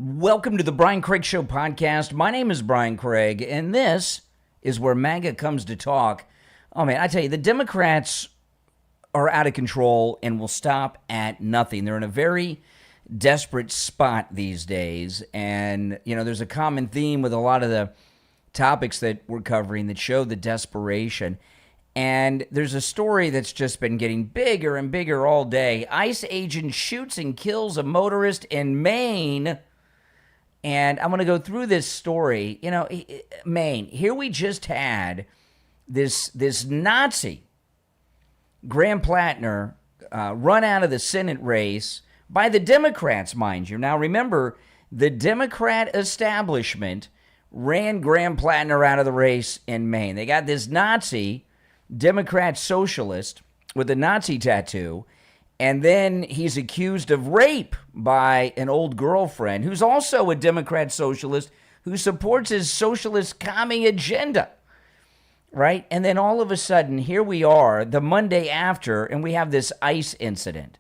Welcome to the Brian Craig Show podcast. My name is Brian Craig, and this is where MAGA comes to talk. Oh, man, I tell you, the Democrats are out of control and will stop at nothing. They're in a very desperate spot these days, and, you know, there's a common theme with a lot of the topics that we're covering that show the desperation. And there's a story that's just been getting bigger and bigger all day. ICE agent shoots and kills a motorist in Maine. And I'm going to go through this story. You know, Maine, here we just had this Nazi, Graham Plattner, run out of the Senate race by the Democrats, mind you. Now, remember, the Democrat establishment ran Graham Plattner out of the race in Maine. They got this Nazi, Democrat socialist with a Nazi tattoo, and then he's accused of rape by an old girlfriend who's also a Democrat socialist who supports his socialist commie agenda, right? And then all of a sudden, here we are the Monday after, and we have this ICE incident.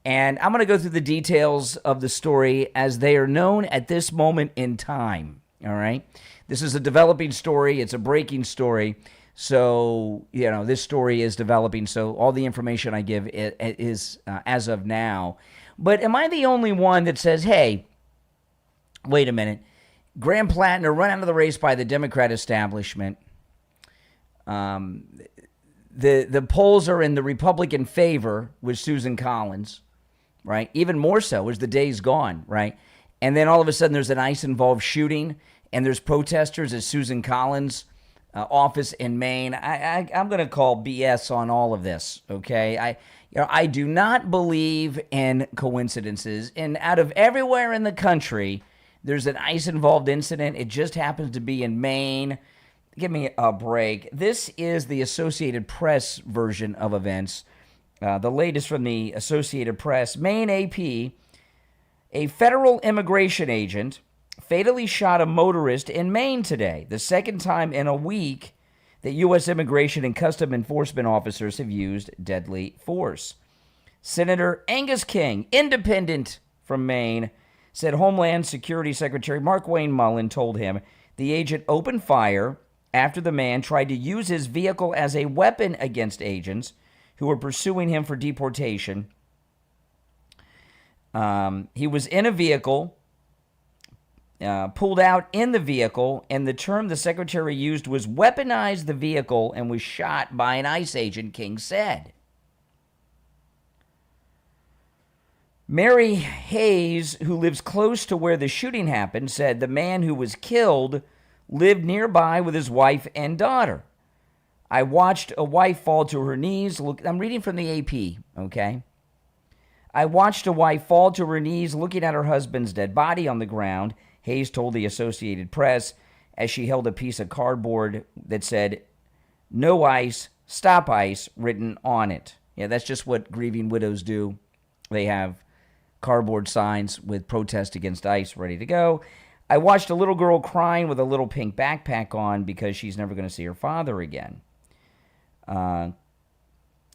And I'm going to go through the details of the story as they are known at this moment in time, all right? This is a developing story. It's a breaking story. So, you know, this story is developing, so all the information I give is as of now. But am I the only one that says, hey, wait a minute, Graham Plattner run out of the race by the Democrat establishment. The polls are in the Republican favor with Susan Collins, right? Even more so as the day's gone, right? And then all of a sudden there's an ICE-involved shooting, and there's protesters at Susan Collins' office in Maine. I'm going to call BS on all of this, okay? I do not believe in coincidences. And out of everywhere in the country, there's an ICE-involved incident. It just happens to be in Maine. Give me a break. This is the Associated Press version of events. The latest from the Associated Press. Maine AP, a federal immigration agent fatally shot a motorist in Maine today, the second time in a week that U.S. immigration and custom enforcement officers have used deadly force. Senator Angus King, independent from Maine, said Homeland Security Secretary Markwayne Mullin told him the agent opened fire after the man tried to use his vehicle as a weapon against agents who were pursuing him for deportation. He was in a vehicle, pulled out in the vehicle, and the term the secretary used was weaponize the vehicle, and was shot by an ICE agent, King said. Mary Hayes, who lives close to where the shooting happened, said the man who was killed lived nearby with his wife and daughter. I watched a wife fall to her knees. Look, I'm reading from the AP, okay? I watched a wife fall to her knees looking at her husband's dead body on the ground, Hayes told the Associated Press as she held a piece of cardboard that said, "No ICE, stop ICE," written on it. Yeah, that's just what grieving widows do. They have cardboard signs with protest against ICE ready to go. I watched a little girl crying with a little pink backpack on because she's never going to see her father again.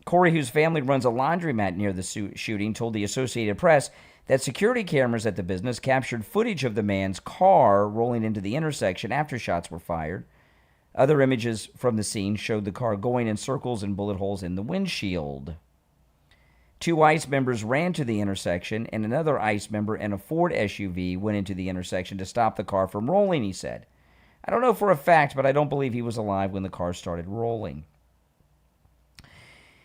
Corey, whose family runs a laundromat near the shooting, told the Associated Press that security cameras at the business captured footage of the man's car rolling into the intersection after shots were fired. Other images from the scene showed the car going in circles and bullet holes in the windshield. Two ICE members ran to the intersection, and another ICE member in a Ford SUV went into the intersection to stop the car from rolling, he said. I don't know for a fact, but I don't believe he was alive when the car started rolling.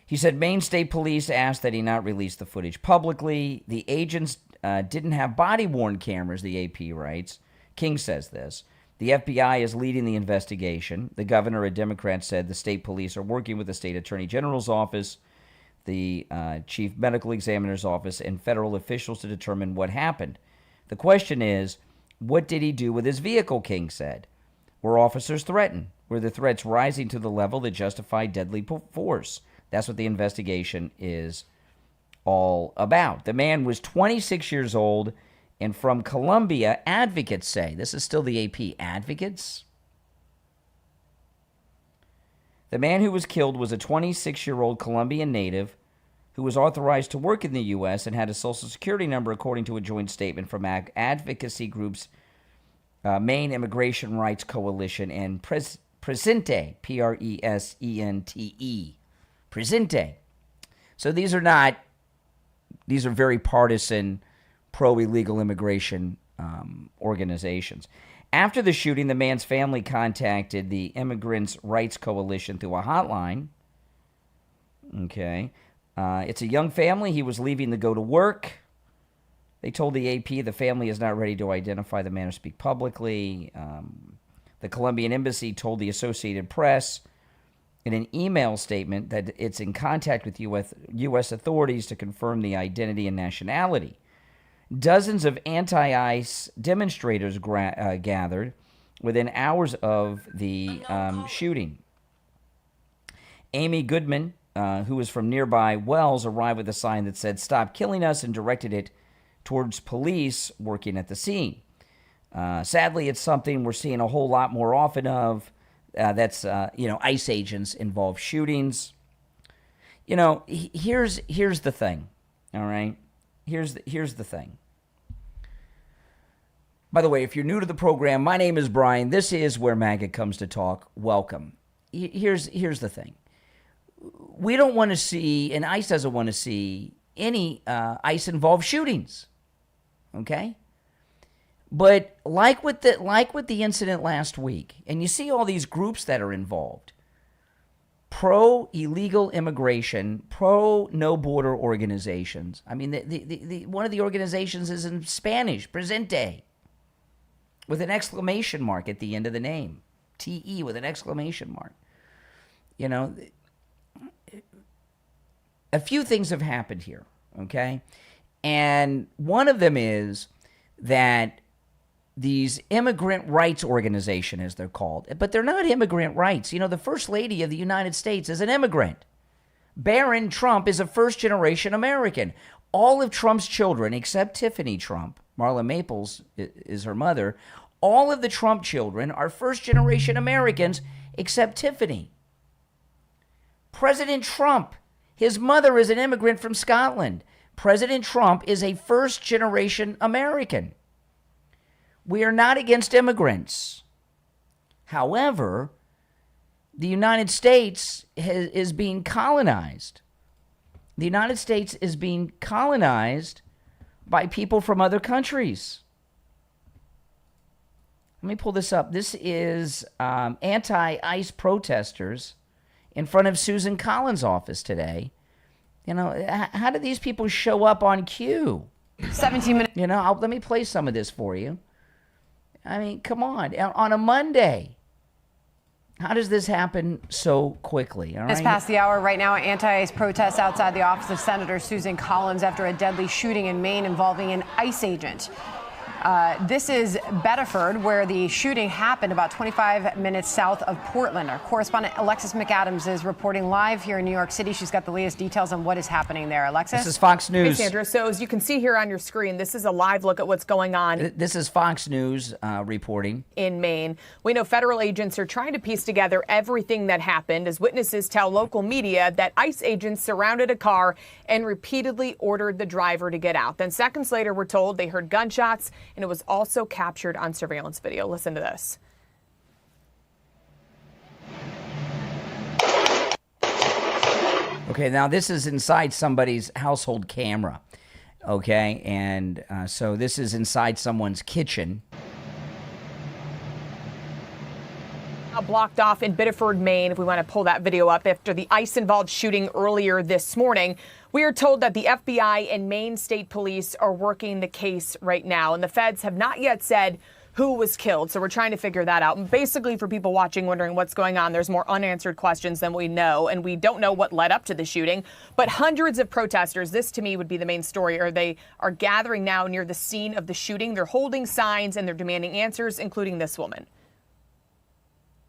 He said Maine State Police asked that he not release the footage publicly. The agents didn't have body-worn cameras, the AP writes. King says this. The FBI is leading the investigation. The governor, a Democrat, said the state police are working with the state attorney general's office, the chief medical examiner's office, and federal officials to determine what happened. The question is, what did he do with his vehicle, King said. Were officers threatened? Were the threats rising to the level that justified deadly force? That's what the investigation is all about. The man was 26 years old and from Columbia, advocates say. This is still the AP. Advocates? The man who was killed was a 26-year-old Colombian native who was authorized to work in the U.S. and had a Social Security number, according to a joint statement from advocacy groups Maine Immigration Rights Coalition and Presente, Presente. Presente. So these are very partisan, pro-illegal immigration organizations. After the shooting, the man's family contacted the Immigrants' Rights Coalition through a hotline. Okay. It's a young family. He was leaving to go to work. They told the AP the family is not ready to identify the man or speak publicly. The Colombian embassy told the Associated Press in an email statement that it's in contact with U.S. authorities to confirm the identity and nationality. Dozens of anti-ICE demonstrators gathered within hours of the shooting. Amy Goodman, who was from nearby Wells, arrived with a sign that said, "Stop killing us," and directed it towards police working at the scene. Sadly, it's something we're seeing a whole lot more often of. That's ICE agents involved shootings. Here's the thing. All right, here's the thing. By the way, if you're new to the program, my name is Brian. This is where MAGA comes to talk. Welcome. Here's the thing. We don't want to see, and ICE doesn't want to see any ICE-involved shootings. Okay. But like with the incident last week, and you see all these groups that are involved, pro-illegal immigration, pro-no-border organizations. I mean, the one of the organizations is in Spanish, Presente, with an exclamation mark at the end of the name, TE with an exclamation mark. A few things have happened here, okay? And one of them is that these immigrant rights organization, as they're called, but they're not immigrant rights. The First Lady of the United States is an immigrant. Barron Trump is a first-generation American. All of Trump's children, except Tiffany Trump, Marla Maples is her mother, all of the Trump children are first-generation Americans except Tiffany. President Trump, his mother is an immigrant from Scotland. President Trump is a first-generation American. We are not against immigrants. However, the United States is being colonized. The United States is being colonized by people from other countries. Let me pull this up. This is anti-ICE protesters in front of Susan Collins' office today. How do these people show up on cue? 17 minutes. Let me play some of this for you. I mean, come on. On a Monday. How does this happen so quickly? All right? Just past the hour right now, anti-ICE protests outside the office of Senator Susan Collins after a deadly shooting in Maine involving an ICE agent. This is Biddeford, where the shooting happened about 25 minutes south of Portland. Our correspondent Alexis McAdams is reporting live here in New York City. She's got the latest details on what is happening there. Alexis? This is Fox News. Hey, Sandra. So as you can see here on your screen, this is a live look at what's going on. This is Fox News reporting. In Maine. We know federal agents are trying to piece together everything that happened as witnesses tell local media that ICE agents surrounded a car and repeatedly ordered the driver to get out. Then seconds later, we're told they heard gunshots, and it was also captured on surveillance video. Listen to this. Okay, now this is inside somebody's household camera. Okay, and so this is inside someone's kitchen. Blocked off in Biddeford, Maine, if we want to pull that video up, after the ICE-involved shooting earlier this morning. We are told that the FBI and Maine State Police are working the case right now, and the feds have not yet said who was killed, so we're trying to figure that out. And basically, for people watching wondering what's going on, there's more unanswered questions than we know, and we don't know what led up to the shooting. But hundreds of protesters, this to me would be the main story, they are gathering now near the scene of the shooting. They're holding signs and they're demanding answers, including this woman.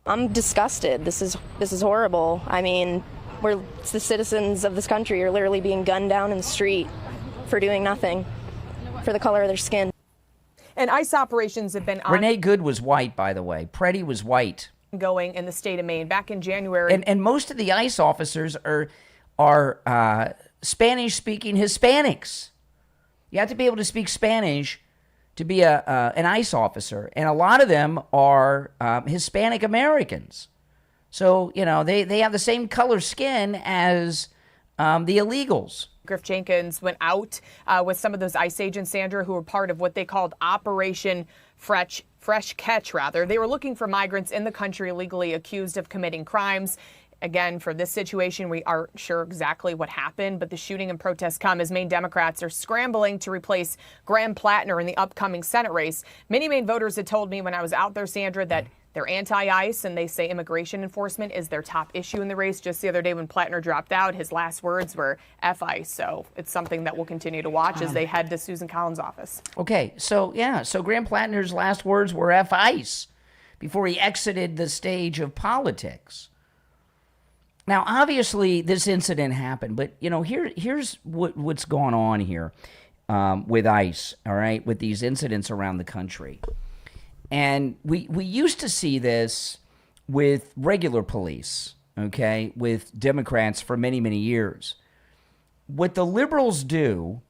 I'm disgusted. This is horrible. I mean, the citizens of this country are literally being gunned down in the street for doing nothing, for the color of their skin. And ICE operations have been Renee Good was white, by the way. Preddy was white. Going in the state of Maine back in January. And most of the ICE officers are Spanish-speaking Hispanics. You have to be able to speak Spanish to be an ICE officer, and a lot of them are Hispanic Americans. So, they have the same color skin as the illegals. Griff Jenkins went out with some of those ICE agents, Sandra, who were part of what they called Operation Fresh Catch. They were looking for migrants in the country illegally accused of committing crimes. Again, for this situation, we aren't sure exactly what happened, but the shooting and protests come as Maine Democrats are scrambling to replace Graham Plattner in the upcoming Senate race. Many Maine voters had told me when I was out there, Sandra, that they're anti-ICE and they say immigration enforcement is their top issue in the race. Just the other day when Plattner dropped out, his last words were F ICE. So it's something that we'll continue to watch as they head to Susan Collins' office. Okay, so Graham Plattner's last words were F ICE before he exited the stage of politics. Now, obviously, this incident happened, but, here's what's going on here with ICE, all right, with these incidents around the country. And we used to see this with regular police, okay, with Democrats for many, many years. What the liberals do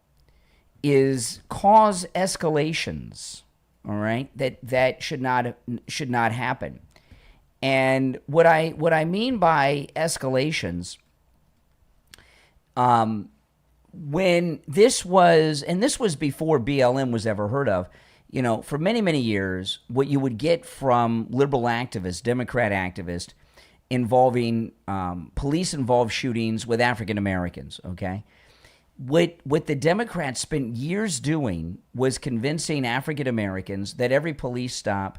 is cause escalations, all right, that should not happen. And what I mean by escalations, when this was before BLM was ever heard of, for many, many years, what you would get from liberal activists, Democrat activists, involving police-involved shootings with African Americans, okay? What the Democrats spent years doing was convincing African Americans that every police stop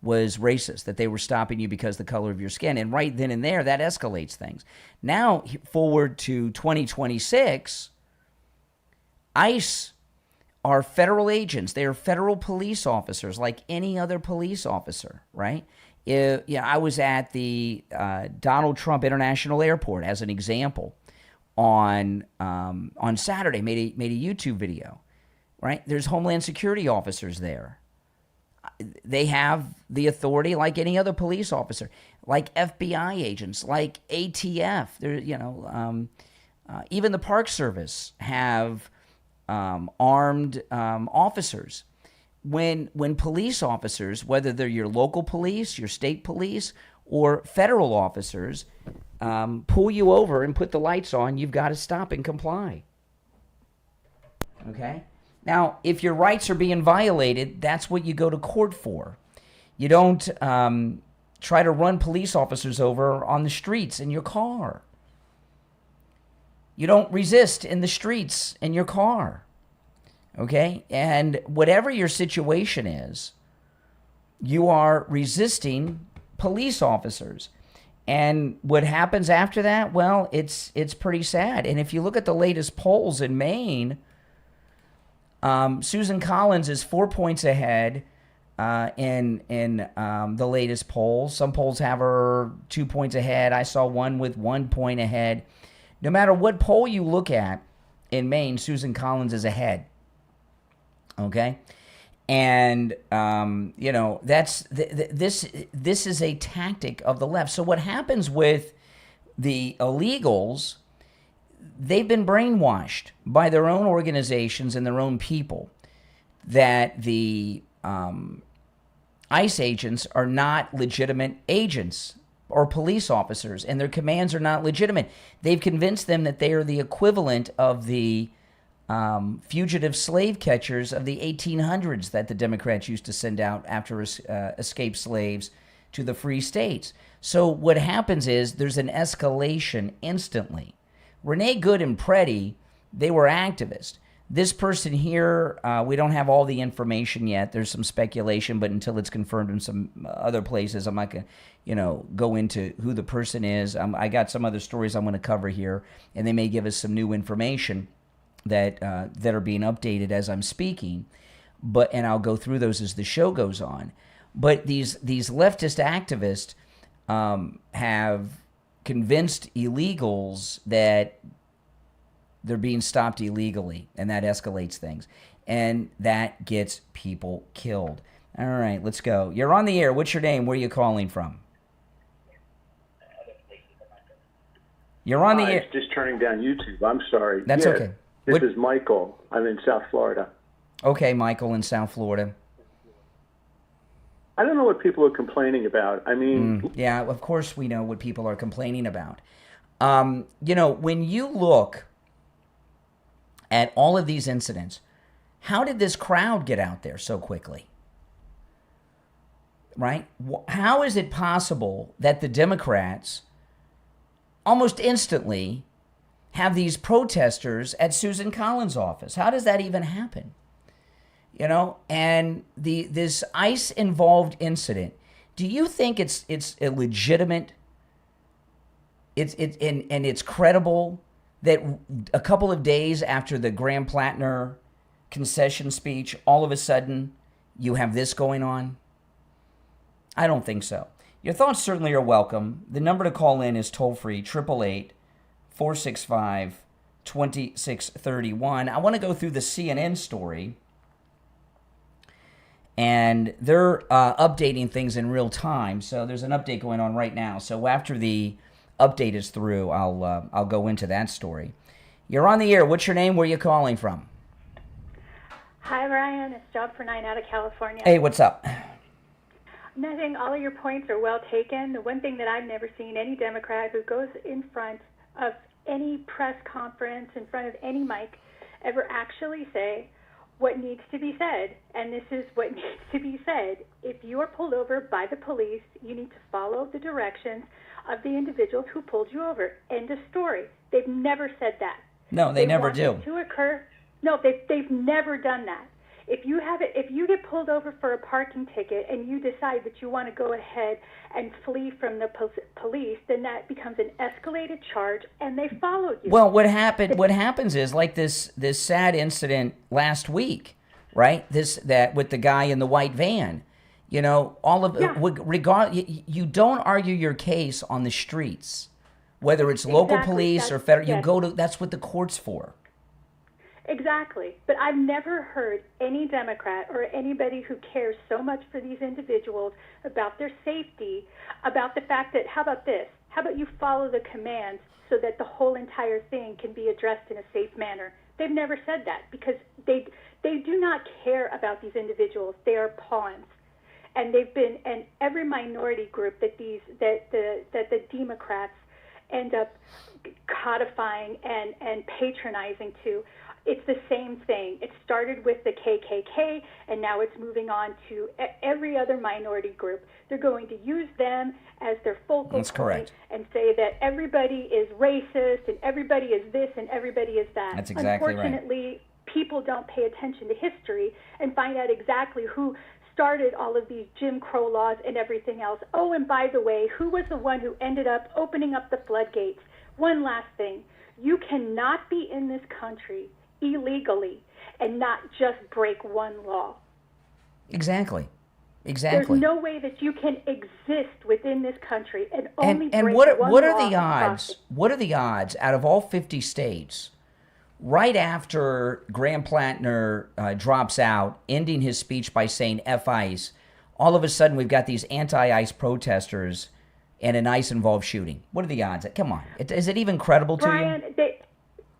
was racist, that they were stopping you because of the color of your skin. And right then and there, that escalates things. Now, forward to 2026, ICE are federal agents. They are federal police officers like any other police officer, right? I was at the Donald Trump International Airport, as an example, on Saturday, made a YouTube video, right? There's Homeland Security officers there. They have the authority like any other police officer, like FBI agents, like ATF. Even the Park Service have armed officers. When police officers, whether they're your local police, your state police, or federal officers, pull you over and put the lights on, you've got to stop and comply. Okay? Now, if your rights are being violated, that's what you go to court for. You don't try to run police officers over on the streets in your car. You don't resist in the streets in your car. Okay? And whatever your situation is, you are resisting police officers. And what happens after that? Well, it's pretty sad. And if you look at the latest polls in Maine, Susan Collins is 4 points ahead in the latest polls. Some polls have her 2 points ahead. I saw one with 1 point ahead. No matter what poll you look at in Maine, Susan Collins is ahead. Okay, and that's this is a tactic of the left. So what happens with the illegals? They've been brainwashed by their own organizations and their own people that the ICE agents are not legitimate agents or police officers, and their commands are not legitimate. They've convinced them that they are the equivalent of the fugitive slave catchers of the 1800s that the Democrats used to send out after escaped slaves to the free states. So what happens is there's an escalation instantly. Renee Good and Preddy, they were activists. This person here, we don't have all the information yet. There's some speculation, but until it's confirmed in some other places, I'm not going to, go into who the person is. I got some other stories I'm going to cover here, and they may give us some new information that are being updated as I'm speaking. And I'll go through those as the show goes on. But these leftist activists have convinced illegals that they're being stopped illegally, and that escalates things. And that gets people killed. All right, let's go. You're on the air. What's your name? Where are you calling from? You're on the I air. was just turning down YouTube. I'm sorry. That's okay. This What- is Michael. I'm in South Florida. Okay, Michael in South Florida. I don't know what people are complaining about. I mean, Yeah, of course we know what people are complaining about. When you look at all of these incidents, how did this crowd get out there so quickly? Right? How is it possible that the Democrats almost instantly have these protesters at Susan Collins' office? How does that even happen? And this ICE-involved incident, do you think it's a legitimate, it's credible that a couple of days after the Graham Plattner concession speech, all of a sudden you have this going on? I don't think so. Your thoughts certainly are welcome. The number to call in is toll-free, 888-465-2631. I want to go through the CNN story, and they're updating things in real time. So there's an update going on right now. So after the update is through, I'll go into that story. You're on the air. What's your name? Where are you calling from? Hi, Ryan. It's Job for 9 out of California. Hey, what's up? Nothing. All of your points are well taken. The one thing that I've never seen any Democrat who goes in front of any press conference, in front of any mic, ever actually say what needs to be said. And this is what needs to be said. If you are pulled over by the police, you need to follow the directions of the individuals who pulled you over. End of story. They've never said that. No, they never want do. it to occur. No, they've never done that. If you get pulled over for a parking ticket and you decide that you want to go ahead and flee from the police, then that becomes an escalated charge, and they followed you. Well, what happens is like this sad incident last week, right? That with the guy in the white van. You don't argue your case on the streets, whether it's local police or federal. Yes. That's what the court's for. Exactly. But I've never heard any Democrat or anybody who cares so much for these individuals about their safety, about the fact that, how about this? How about you follow the commands so that the whole entire thing can be addressed in a safe manner? They've never said that because they do not care about these individuals. They are pawns. And they've been, and every minority group that the Democrats end up codifying and patronizing to, it's the same thing. It started with the KKK, and now it's moving on to every other minority group. They're going to use them as their focal That's point correct. and say that everybody is racist and everybody is this and everybody is that. That's exactly right. Unfortunately, people don't pay attention to history and find out exactly who started all of these Jim Crow laws and everything else. Oh, and by the way, who was the one who ended up opening up the floodgates? One last thing. You cannot be in this country illegally and not just break one law. Exactly. There's no way that you can exist within this country and only break and one what are law the across odds? it. What are the odds out of all 50 states, right after Graham Plattner drops out, ending his speech by saying F ICE, all of a sudden we've got these anti-ICE protesters and an ICE-involved shooting? What are the odds? Come on. Is it even credible to Brian, you?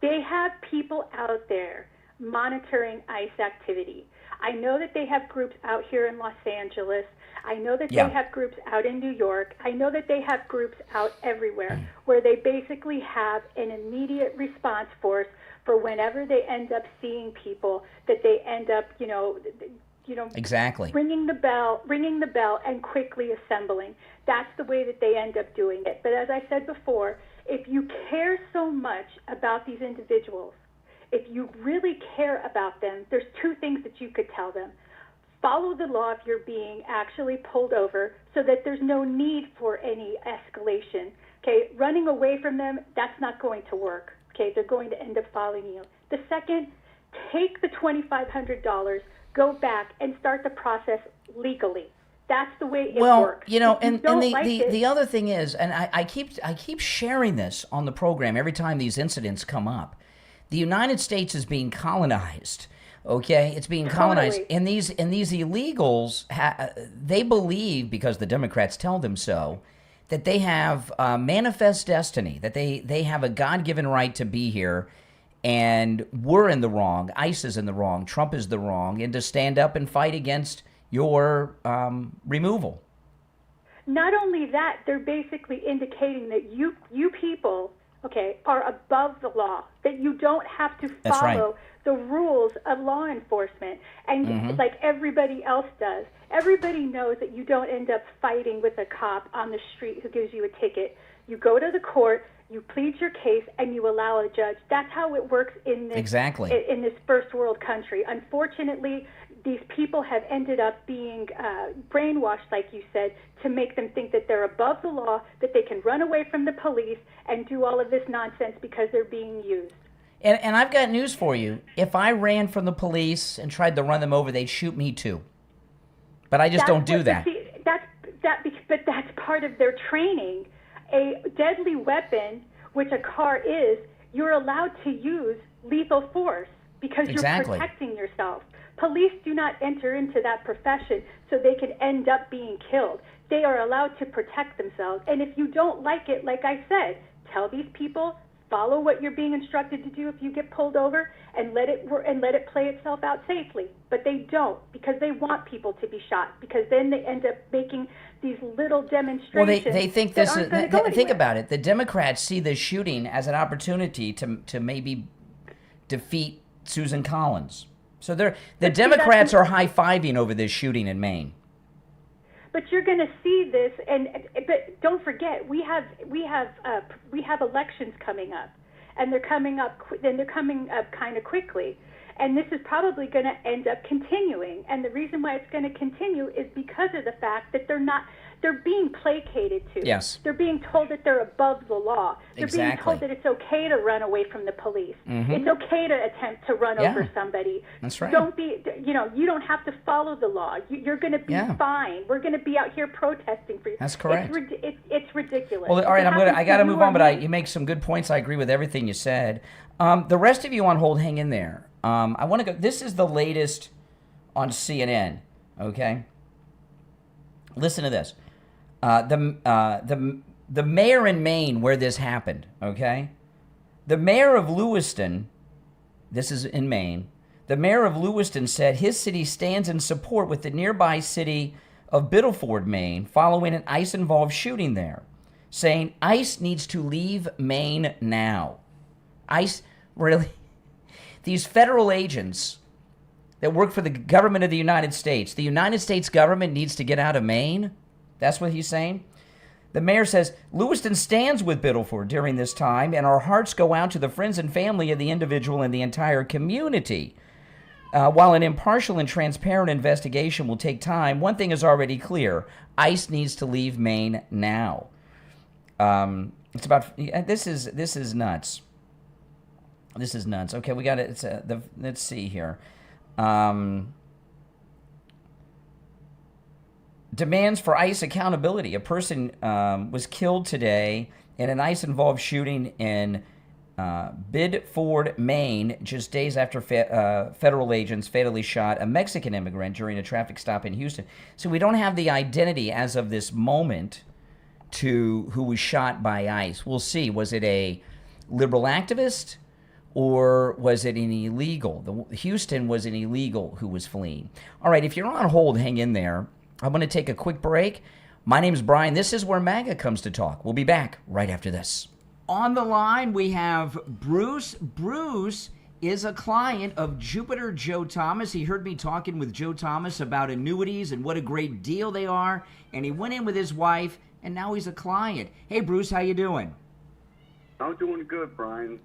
they have people out there monitoring ICE activity. I know that they have groups out here in Los Angeles. I know that they have groups out in New York. I know that they have groups out everywhere where they basically have an immediate response force for whenever they end up seeing people that they end up, Exactly. ringing the bell and quickly assembling. That's the way that they end up doing it. But as I said before, if you care so much about these individuals, if you really care about them, there's two things that you could tell them. Follow the law if you're being actually pulled over so that there's no need for any escalation. Okay, running away from them, that's not going to work. Okay, they're going to end up following you. The second, take the $2,500, go back and start the process legally. That's the way it works. The other thing is, and I keep sharing this on the program every time these incidents come up. The United States is being colonized. Okay, it's being colonized, and these illegals they believe, because the Democrats tell them so, that they have manifest destiny, that they have a God-given right to be here, and we're in the wrong, ICE is in the wrong, Trump is the wrong, and to stand up and fight against your removal. Not only that, they're basically indicating that you people, okay, are above the law, that you don't have to follow the rules of law enforcement, and like everybody else does. Everybody knows that you don't end up fighting with a cop on the street who gives you a ticket. You go to the court, you plead your case, and you allow a judge. That's how it works in this in this first world country. Unfortunately, these people have ended up being brainwashed, like you said, to make them think that they're above the law, that they can run away from the police and do all of this nonsense because they're being used. And I've got news for you. If I ran from the police and tried to run them over, they'd shoot me too. But I just don't do that. See, but that's part of their training. A deadly weapon, which a car is, you're allowed to use lethal force because you're protecting yourself. Police do not enter into that profession so they can end up being killed. They are allowed to protect themselves. And if you don't like it, like I said, tell these people, follow what you're being instructed to do if you get pulled over, and let it play itself out safely. But they don't, because they want people to be shot, because then they end up making these little demonstrations. Well, they think this is. Think about it. The Democrats see this shooting as an opportunity to maybe defeat Susan Collins. So the Democrats are high-fiving over this shooting in Maine. But you're going to see this, but don't forget, we have elections coming up, and they're coming up kind of quickly, and this is probably going to end up continuing. And the reason why it's going to continue is because of the fact that they're being placated to. Yes. They're being told that they're above the law. They're being told that it's okay to run away from the police. It's okay to attempt to run over somebody. That's right. Don't be, you don't have to follow the law. You're going to be fine. We're going to be out here protesting for you. That's correct. It's ridiculous. Well, all right, I got to move on, but you make some good points. I agree with everything you said. The rest of you on hold, hang in there. I want to go. This is the latest on CNN. Okay. Listen to this. The mayor in Maine where this happened, okay? The mayor of Lewiston, this is in Maine, the mayor of Lewiston said his city stands in support with the nearby city of Biddeford, Maine, following an ICE-involved shooting there, saying ICE needs to leave Maine now. ICE, really? These federal agents that work for the government of the United States government needs to get out of Maine? That's what he's saying. The mayor says, Lewiston stands with Biddeford during this time, and our hearts go out to the friends and family of the individual and the entire community. While an impartial and transparent investigation will take time, one thing is already clear. ICE needs to leave Maine now. It's about, this is nuts. This is nuts. Okay, we got it. Let's see here. Demands for ICE accountability. A person was killed today in an ICE-involved shooting in Biddeford, Maine, just days after federal agents fatally shot a Mexican immigrant during a traffic stop in Houston. So we don't have the identity as of this moment to who was shot by ICE. We'll see. Was it a liberal activist or was it an illegal? Houston was an illegal who was fleeing. All right, if you're on hold, hang in there. I'm going to take a quick break. My name's Brian. This is where MAGA comes to talk. We'll be back right after this. On the line, we have Bruce. Bruce is a client of Jupiter Joe Thomas. He heard me talking with Joe Thomas about annuities and what a great deal they are, and he went in with his wife, and now he's a client. Hey, Bruce, how you doing? I'm doing good, Brian.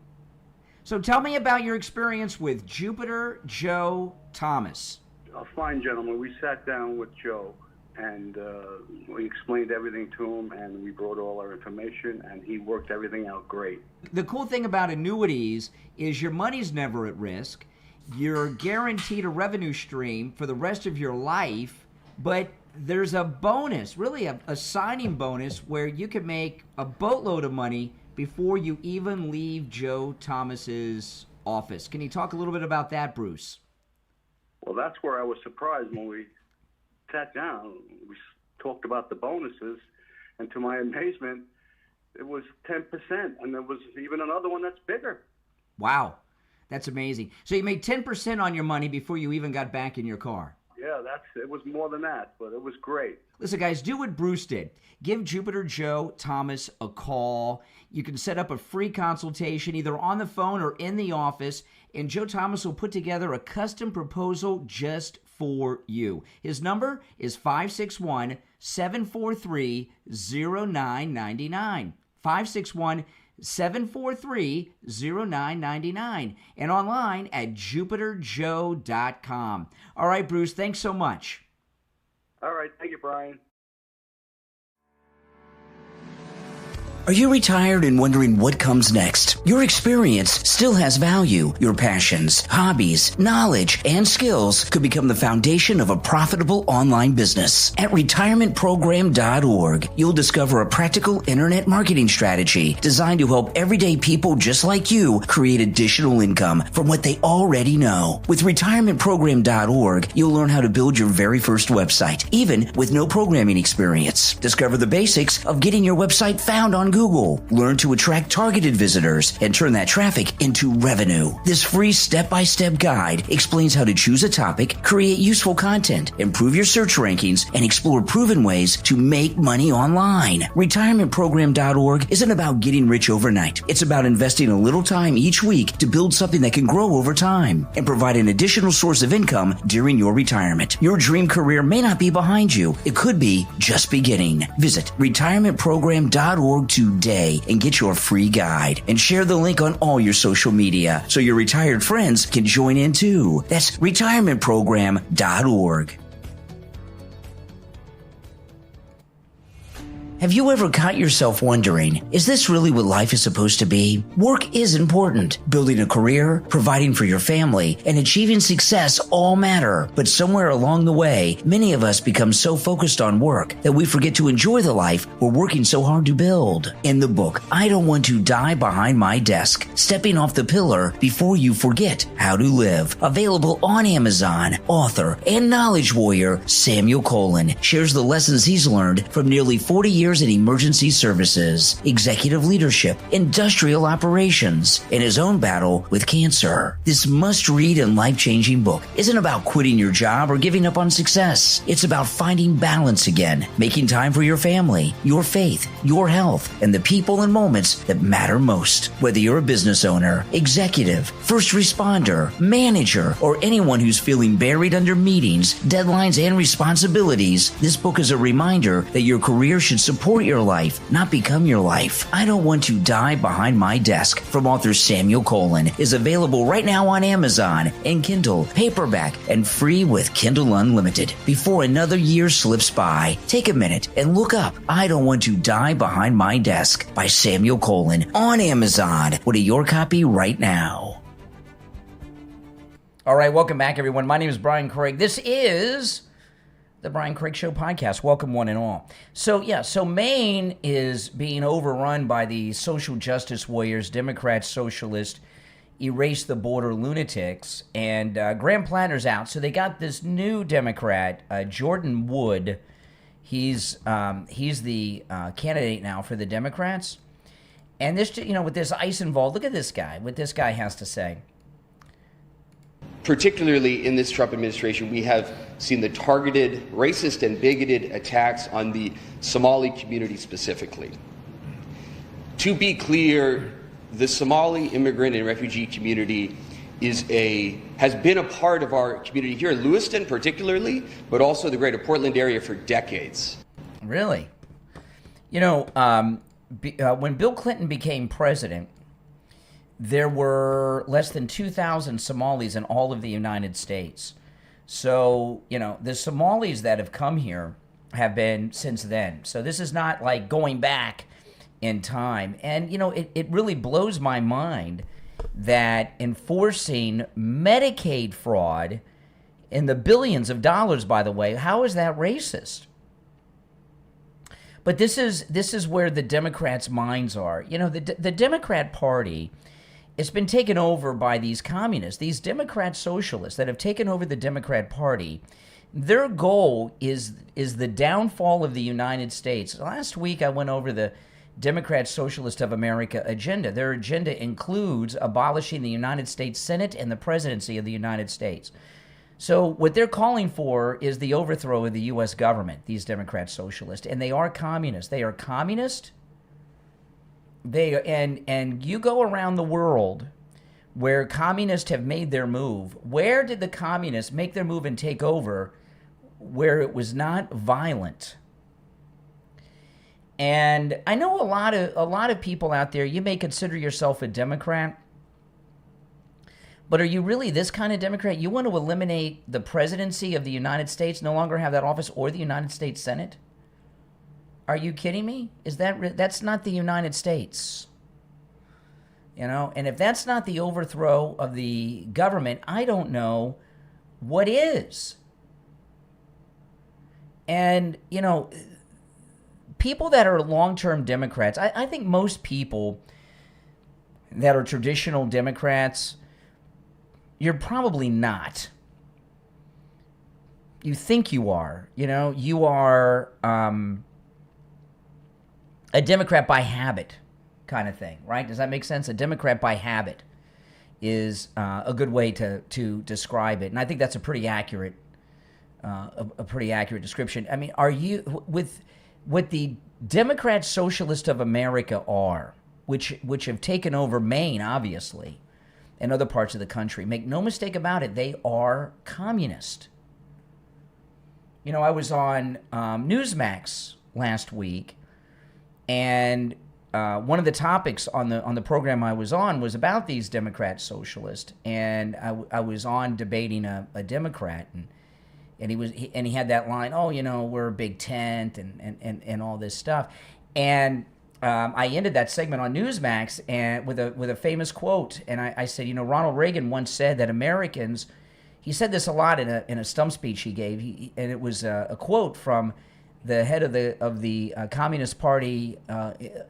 So tell me about your experience with Jupiter Joe Thomas. A fine gentleman. We sat down with Joe, and we explained everything to him, and we brought all our information, and he worked everything out great. The cool thing about annuities is your money's never at risk. You're guaranteed a revenue stream for the rest of your life, but there's a bonus, really a signing bonus, where you can make a boatload of money before you even leave Joe Thomas's office. Can you talk a little bit about that, Bruce? Well, that's where I was surprised when we sat down. We talked about the bonuses, And to my amazement, it was 10%, and there was even another one that's bigger. Wow. That's amazing. So you made 10% on your money before you even got back in your car. Yeah, it was more than that, but it was great. Listen, guys, do what Bruce did. Give Jupiter Joe Thomas a call. You can set up a free consultation either on the phone or in the office, and Joe Thomas will put together a custom proposal just for you. His number is 561-743-0999. 561-743-0999, and online at jupiterjoe.com. All right, Bruce, thanks so much. All right. Thank you, Brian. Are you retired and wondering what comes next? Your experience still has value. Your passions, hobbies, knowledge, and skills could become the foundation of a profitable online business. At retirementprogram.org, you'll discover a practical internet marketing strategy designed to help everyday people just like you create additional income from what they already know. With retirementprogram.org, you'll learn how to build your very first website, even with no programming experience. Discover the basics of getting your website found on Google. Learn to attract targeted visitors and turn that traffic into revenue. This free step-by-step guide explains how to choose a topic, create useful content, improve your search rankings, and explore proven ways to make money online. Retirementprogram.org isn't about getting rich overnight. It's about investing a little time each week to build something that can grow over time and provide an additional source of income during your retirement. Your dream career may not be behind you. It could be just beginning. Visit retirementprogram.org today and get your free guide, and share the link on all your social media so your retired friends can join in too. That's retirementprogram.org. Have you ever caught yourself wondering, is this really what life is supposed to be? Work is important. Building a career, providing for your family, and achieving success all matter. But somewhere along the way, many of us become so focused on work that we forget to enjoy the life we're working so hard to build. In the book, I Don't Want to Die Behind My Desk, Stepping Off the Pillar Before You Forget How to Live, available on Amazon, author and knowledge warrior Samuel Colin shares the lessons he's learned from nearly 40 years in emergency services, executive leadership, industrial operations, and his own battle with cancer. This must-read and life-changing book isn't about quitting your job or giving up on success. It's about finding balance again, making time for your family, your faith, your health, and the people and moments that matter most. Whether you're a business owner, executive, first responder, manager, or anyone who's feeling buried under meetings, deadlines, and responsibilities, this book is a reminder that your career should support your life, not become your life. I Don't Want to Die Behind My Desk from author Samuel Colin is available right now on Amazon in Kindle, paperback, and free with Kindle Unlimited. Before another year slips by, take a minute and look up I Don't Want to Die Behind My Desk by Samuel Colin on Amazon. Order your copy right now. All right, welcome back, everyone. My name is Brian Craig. This is the Brian Craig Show podcast. Welcome, one and all. So Maine is being overrun by the social justice warriors, Democrat, socialist, erase the border lunatics, and Graham Platner's out. So they got this new Democrat, Jordan Wood. He's the candidate now for the Democrats. And this, with this ICE involved, look at this guy, what this guy has to say. Particularly in this Trump administration, we have seen the targeted, racist, and bigoted attacks on the Somali community specifically. To be clear, the Somali immigrant and refugee community has been a part of our community here in Lewiston particularly, but also the greater Portland area for decades. Really? When Bill Clinton became president, there were less than 2,000 Somalis in all of the United States. So, the Somalis that have come here have been since then. So this is not like going back in time. And, it really blows my mind that enforcing Medicaid fraud in the billions of dollars, by the way, how is that racist? But this is where the Democrats' minds are. The Democrat Party, it's been taken over by these communists, these Democrat socialists that have taken over the Democrat Party. Their goal is the downfall of the United States. Last week I went over the Democrat Socialist of America agenda. Their agenda includes abolishing the United States Senate and the presidency of the United States. So what they're calling for is the overthrow of the U.S. government, these Democrat Socialists, and they are communist. They are communist. And you go around the world where communists have made their move. Where did the communists make their move and take over where it was not violent? And I know a lot of people out there, you may consider yourself a Democrat, but are you really this kind of Democrat? You want to eliminate the presidency of the United States, no longer have that office, or the United States Senate? Are you kidding me? That's not the United States. You know, and if that's not the overthrow of the government, I don't know what is. And, you know, people that are long-term Democrats, I think most people that are traditional Democrats, you're probably not. You think you are. You know, you are a Democrat by habit kind of thing, right? Does that make sense? A Democrat by habit is a good way to describe it. And I think that's a pretty accurate description. I mean, are you, with what the Democrat Socialist of America are, which have taken over Maine, obviously, and other parts of the country, make no mistake about it, they are communist. You know, I was on Newsmax last week, and one of the topics on the program I was on was about these Democrat socialists, and I was on debating a Democrat, and he had that line, oh, you know, we're a big tent and all this stuff, and I ended that segment on Newsmax and with a famous quote, and I said, you know, Ronald Reagan once said that Americans, he said this a lot in a stump speech he gave, and it was a quote from the head of the Communist Party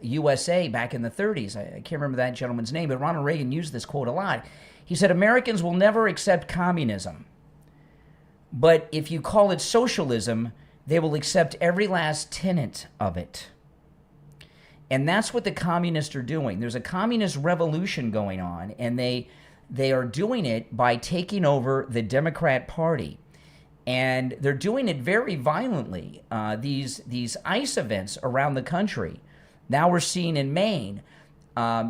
USA back in the 30s. I can't remember that gentleman's name, but Ronald Reagan used this quote a lot. He said, Americans will never accept communism, but if you call it socialism, they will accept every last tenet of it. And that's what the communists are doing. There's a communist revolution going on, and they are doing it by taking over the Democrat Party. And they're doing it very violently. These ICE events around the country, now we're seeing in Maine,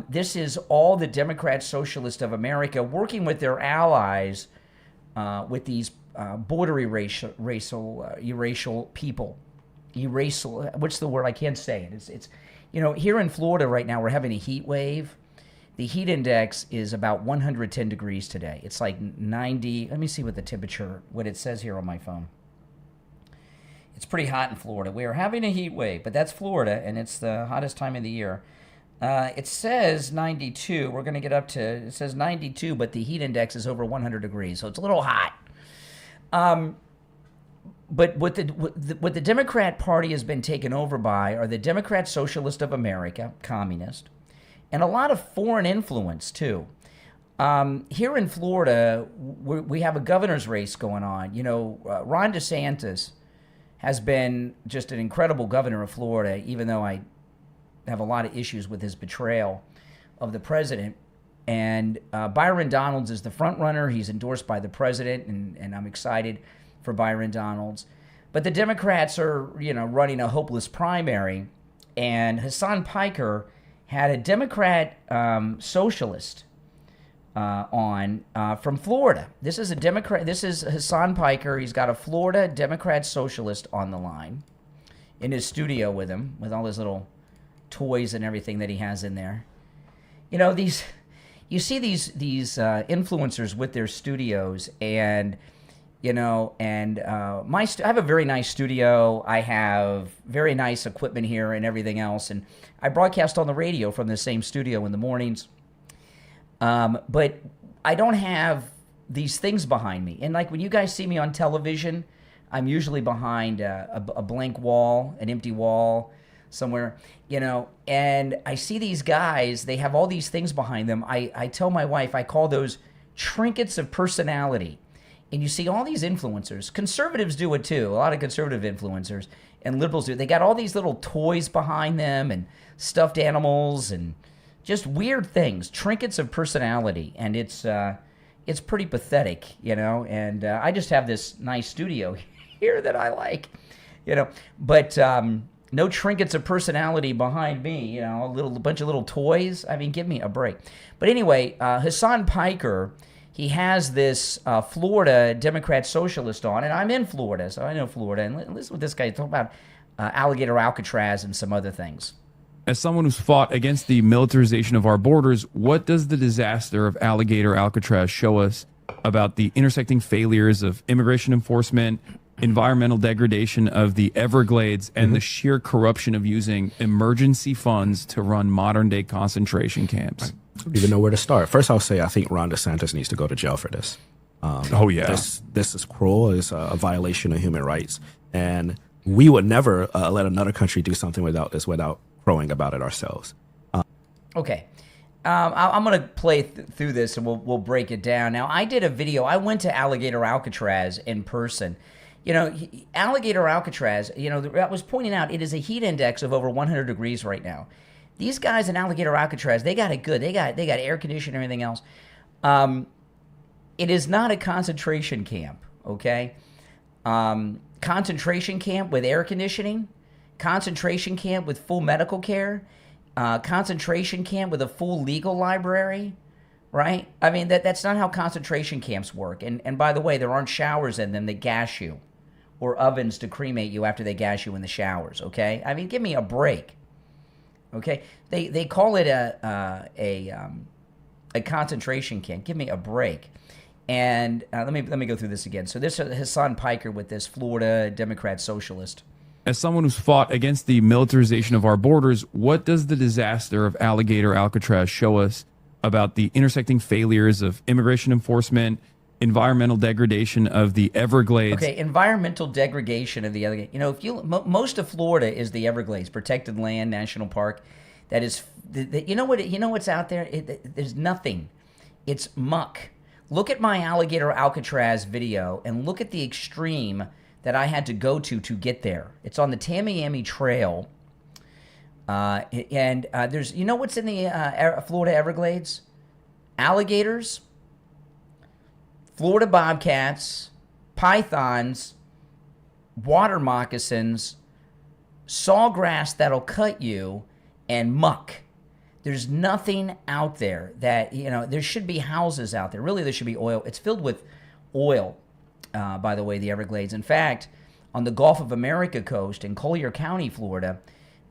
this is all the Democrat Socialist of America working with their allies with these border racial people. What's the word? I can't say it. It's you know, here in Florida right now, we're having a heat wave. The heat index is about 110 degrees today. It's like 90. Let me see what it says here on my phone. It's pretty hot in Florida. We are having a heat wave, but that's Florida, and it's the hottest time of the year. It says 92. We're going to get up to, it says 92, but the heat index is over 100 degrees, so it's a little hot. But what the Democrat Party has been taken over by are the Democrat Socialist of America, communist, and a lot of foreign influence, too. Here in Florida, we have a governor's race going on. You know, Ron DeSantis has been just an incredible governor of Florida, even though I have a lot of issues with his betrayal of the president. And Byron Donalds is the front runner. He's endorsed by the president, and I'm excited for Byron Donalds. But the Democrats are, you know, running a hopeless primary, and Hassan Piker had a Democrat socialist on from Florida. This is a Democrat. This is Hassan Piker. He's got a Florida Democrat socialist on the line in his studio with him, with all his little toys and everything that he has in there. You know, you see these influencers with their studios, and you know, and I have a very nice studio. I have very nice equipment here and everything else, and I broadcast on the radio from the same studio in the mornings. But I don't have these things behind me. And like when you guys see me on television, I'm usually behind a blank wall, an empty wall somewhere, you know, and I see these guys, they have all these things behind them. I tell my wife, I call those trinkets of personality. and you see all these influencers. Conservatives do it too. A lot of conservative influencers and liberals do it. They got all these little toys behind them and stuffed animals and just weird things, trinkets of personality, and it's pretty pathetic, you know. And I just have this nice studio here that I like, you know, but no trinkets of personality behind me, you know, a bunch of little toys. I mean, give me a break. But anyway, Hassan Piker, he has this Florida Democrat socialist on, and I'm in Florida, so I know Florida. And listen what this guy talking about alligator Alcatraz and some other things. As someone who's fought against the militarization of our borders, what does the disaster of alligator Alcatraz show us about the intersecting failures of immigration enforcement, environmental degradation of the Everglades, and the sheer corruption of using emergency funds to run modern-day concentration camps? I don't even know where to start. First, I'll say I think Ron DeSantis needs to go to jail for this. This is cruel. It's a violation of human rights, and we would never let another country do something without crowing about it ourselves. Okay. I'm going to play through this and we'll break it down. Now, I did a video. I went to Alligator Alcatraz in person. You know, Alligator Alcatraz, you know, I was pointing out it is a heat index of over 100 degrees right now. These guys in Alligator Alcatraz, they got it good. They got air conditioning and everything else. It is not a concentration camp, okay? Concentration camp with air conditioning, concentration camp with full medical care, concentration camp with a full legal library, right? I mean, that's not how concentration camps work. And by the way, there aren't showers in them that gas you or ovens to cremate you after they gas you in the showers, okay? I mean, give me a break, okay? They call it a concentration camp. Give me a break. And let me go through this again. So this is Hassan Piker with this Florida Democrat socialist. As someone who's fought against the militarization of our borders, what does the disaster of alligator Alcatraz show us about the intersecting failures of immigration enforcement, environmental degradation of the Everglades? Okay, environmental degradation of the Everglades. You know, most of Florida is the Everglades, protected land, national park. That is, you know what's out there? There's nothing. It's muck. Look at my Alligator Alcatraz video and look at the extreme that I had to go to get there. It's on the Tamiami Trail. And there's, you know what's in the Florida Everglades? Alligators, Florida bobcats, pythons, water moccasins, sawgrass that'll cut you, and muck. There's nothing out there that, you know, there should be houses out there. Really, there should be oil. It's filled with oil, by the way, the Everglades. In fact, on the Gulf of America coast in Collier County, Florida,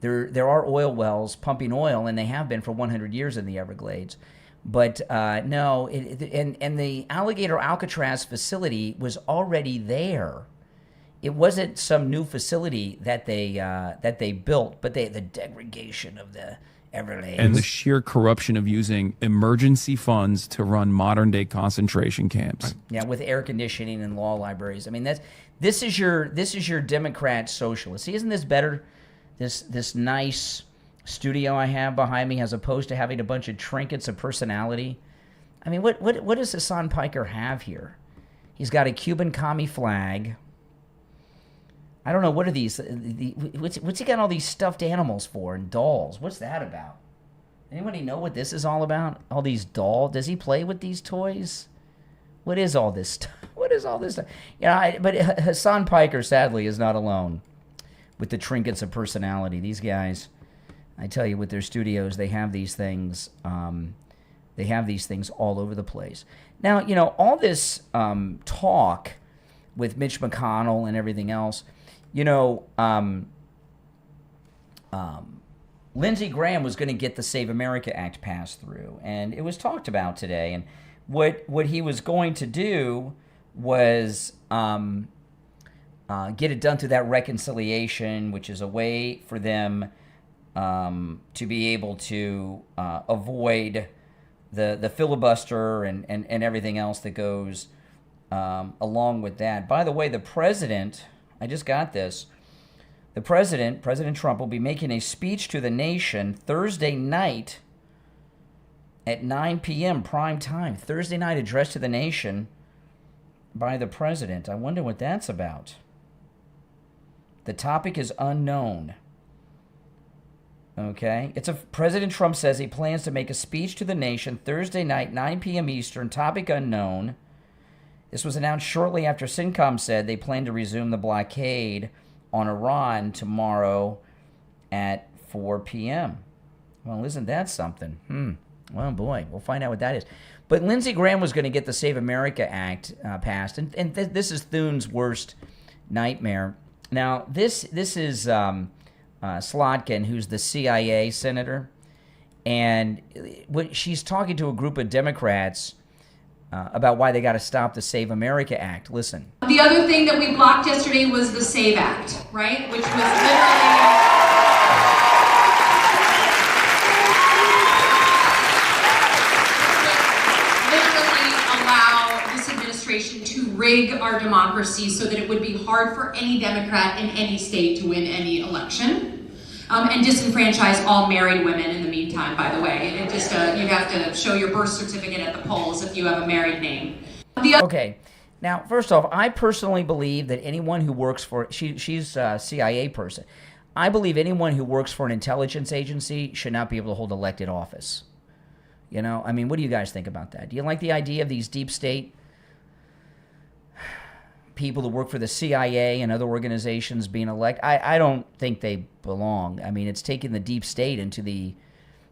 there are oil wells pumping oil, and they have been for 100 years in the Everglades. But no, and the Alligator Alcatraz facility was already there. It wasn't some new facility that they built, but the degradation of the Everglades. And the sheer corruption of using emergency funds to run modern-day concentration camps. Yeah, with air conditioning and law libraries. I mean, this is your Democrat socialist. See, isn't this better? This nice studio I have behind me, as opposed to having a bunch of trinkets of personality. I mean, what does Hassan Piker have here? He's got a Cuban commie flag. I don't know, what are these? What's he got all these stuffed animals for and dolls? What's that about? Anybody know what this is all about? All these dolls? Does he play with these toys? What is all this stuff? What is all this stuff? Yeah, but Hassan Piker, sadly, is not alone with the trinkets of personality. These guys, I tell you, with their studios, they have these things. They have these things all over the place. Now, you know, all this talk with Mitch McConnell and everything else. You know, Lindsey Graham was going to get the Save America Act passed through, and it was talked about today. And what he was going to do was get it done through that reconciliation, which is a way for them to be able to avoid the filibuster and everything else that goes along with that. By the way, the president... I just got this. The President Trump, will be making a speech to the nation Thursday night at 9 p.m. prime time. Thursday night address to the nation by the president. I wonder what that's about. The topic is unknown. Okay. President Trump says he plans to make a speech to the nation Thursday night, 9 p.m. Eastern, topic unknown. This was announced shortly after CENTCOM said they plan to resume the blockade on Iran tomorrow at 4 p.m. Well, isn't that something? Well, boy, we'll find out what that is. But Lindsey Graham was going to get the Save America Act passed, and this is Thune's worst nightmare. Now, this is Slotkin, who's the CIA senator, and she's talking to a group of Democrats about why they got to stop the Save America Act. Listen. The other thing that we blocked yesterday was the SAVE Act, right? Which was literally allow this administration to rig our democracy so that it would be hard for any Democrat in any state to win any election. And disenfranchise all married women in the meantime, by the way. It just you have to show your birth certificate at the polls if you have a married name. Okay. Now, first off, I personally believe that anyone who works for... She's a CIA person. I believe anyone who works for an intelligence agency should not be able to hold elected office. You know? I mean, what do you guys think about that? Do you like the idea of these deep state people who work for the CIA and other organizations being elected? I don't think they belong. I mean, it's taking the deep state into the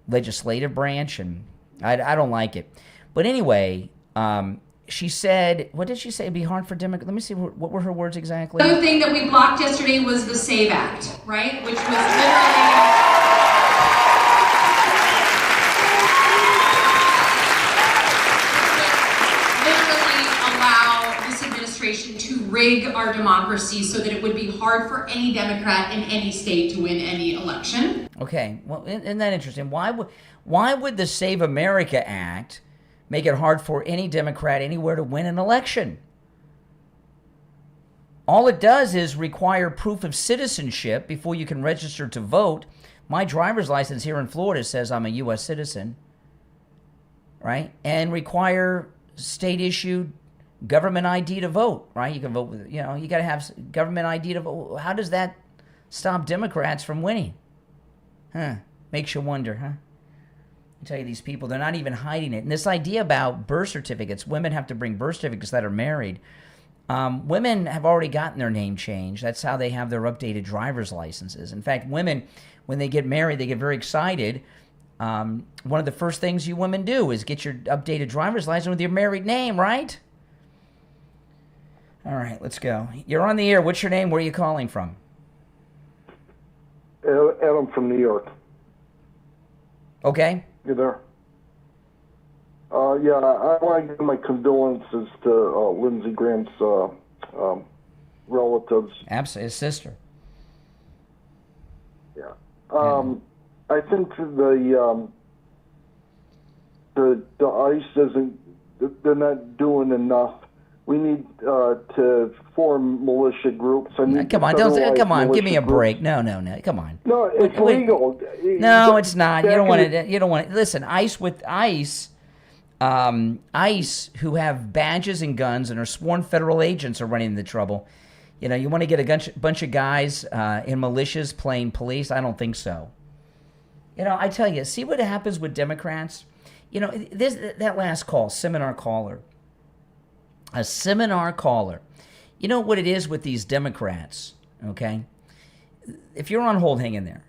legislative branch, and I don't like it. But anyway, she said, what did she say? It'd be hard for Democrats. Let me see, what were her words exactly? The other thing that we blocked yesterday was the SAVE Act, right? Which was literally... to rig our democracy so that it would be hard for any Democrat in any state to win any election. Okay, well, isn't that interesting? Why would the Save America Act make it hard for any Democrat anywhere to win an election? All it does is require proof of citizenship before you can register to vote. My driver's license here in Florida says I'm a U.S. citizen, right? And require state-issued government ID to vote, right? You can vote with, you got to have government ID to vote. How does that stop Democrats from winning? Makes you wonder, huh? I tell you, these people, they're not even hiding it. And this idea about birth certificates, women have to bring birth certificates that are married. Women have already gotten their name changed. That's how they have their updated driver's licenses. In fact, women, when they get married, they get very excited. One of the first things you women do is get your updated driver's license with your married name, right? All right, let's go. You're on the air. What's your name? Where are you calling from? Adam from New York. Okay. You there? Yeah, I want to give my condolences to Lindsey Graham's relatives. Absolutely, his sister. Yeah. I think the ICE isn't. They're not doing enough. We need to form militia groups. Come on, give me a break. No, come on. No, it's legal. No, it's not. You don't want to. Listen, ICE, who have badges and guns and are sworn federal agents, are running into trouble. You want to get a bunch of guys in militias playing police? I don't think so. I tell you, see what happens with Democrats. That last call, seminar caller. A seminar caller. You know what it is with these Democrats, okay? If you're on hold, hang in there.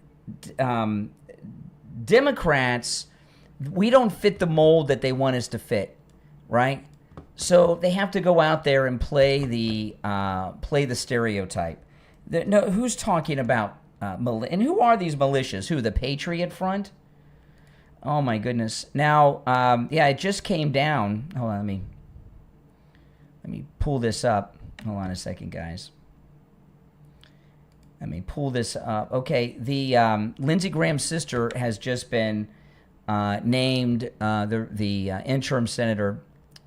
Democrats, we don't fit the mold that they want us to fit, right? So they have to go out there and play the stereotype. Who's talking about and who are these militias? Who, the Patriot Front? Oh my goodness. Now, it just came down. Hold on, let me pull this up. Hold on a second, guys. Let me pull this up. Okay, the Lindsey Graham's sister has just been named the interim senator,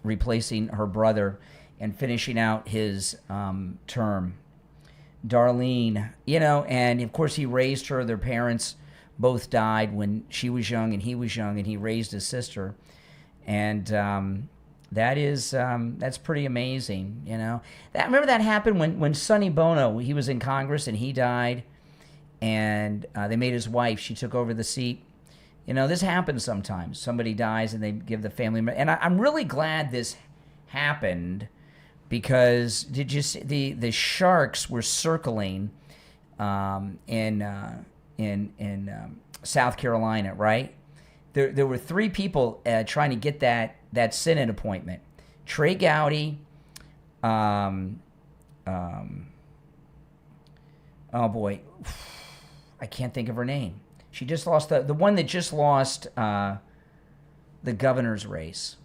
replacing her brother and finishing out his term. Darlene, and of course he raised her. Their parents both died when she was young and he was young, and he raised his sister. And That's pretty amazing, you know. Remember that happened when Sonny Bono, he was in Congress and he died, and they made his wife, she took over the seat. You know, this happens sometimes. Somebody dies and they give the family, and I'm really glad this happened, because did you see the sharks were circling in South Carolina, right? There were 3 people trying to get that Senate appointment. Trey Gowdy, oh boy, I can't think of her name. She just lost the one that just lost the governor's race.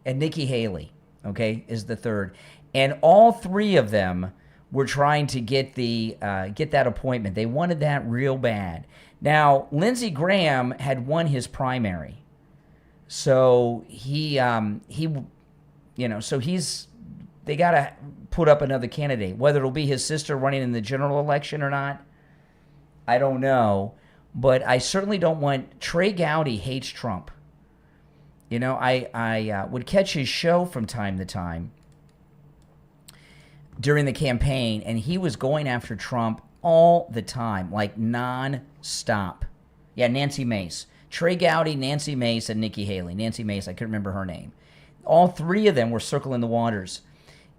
And Nikki Haley, okay, is the third. And all 3 of them were trying to get that appointment. They wanted that real bad. Now, Lindsey Graham had won his primary. So they got to put up another candidate. Whether it'll be his sister running in the general election or not, I don't know. But I certainly don't want, Trey Gowdy hates Trump. You know, I would catch his show from time to time during the campaign, and he was going after Trump all the time, like non-stop. Yeah, Nancy Mace. Trey Gowdy, Nancy Mace, and Nikki Haley. Nancy Mace, I couldn't remember her name. All 3 of them were circling the waters.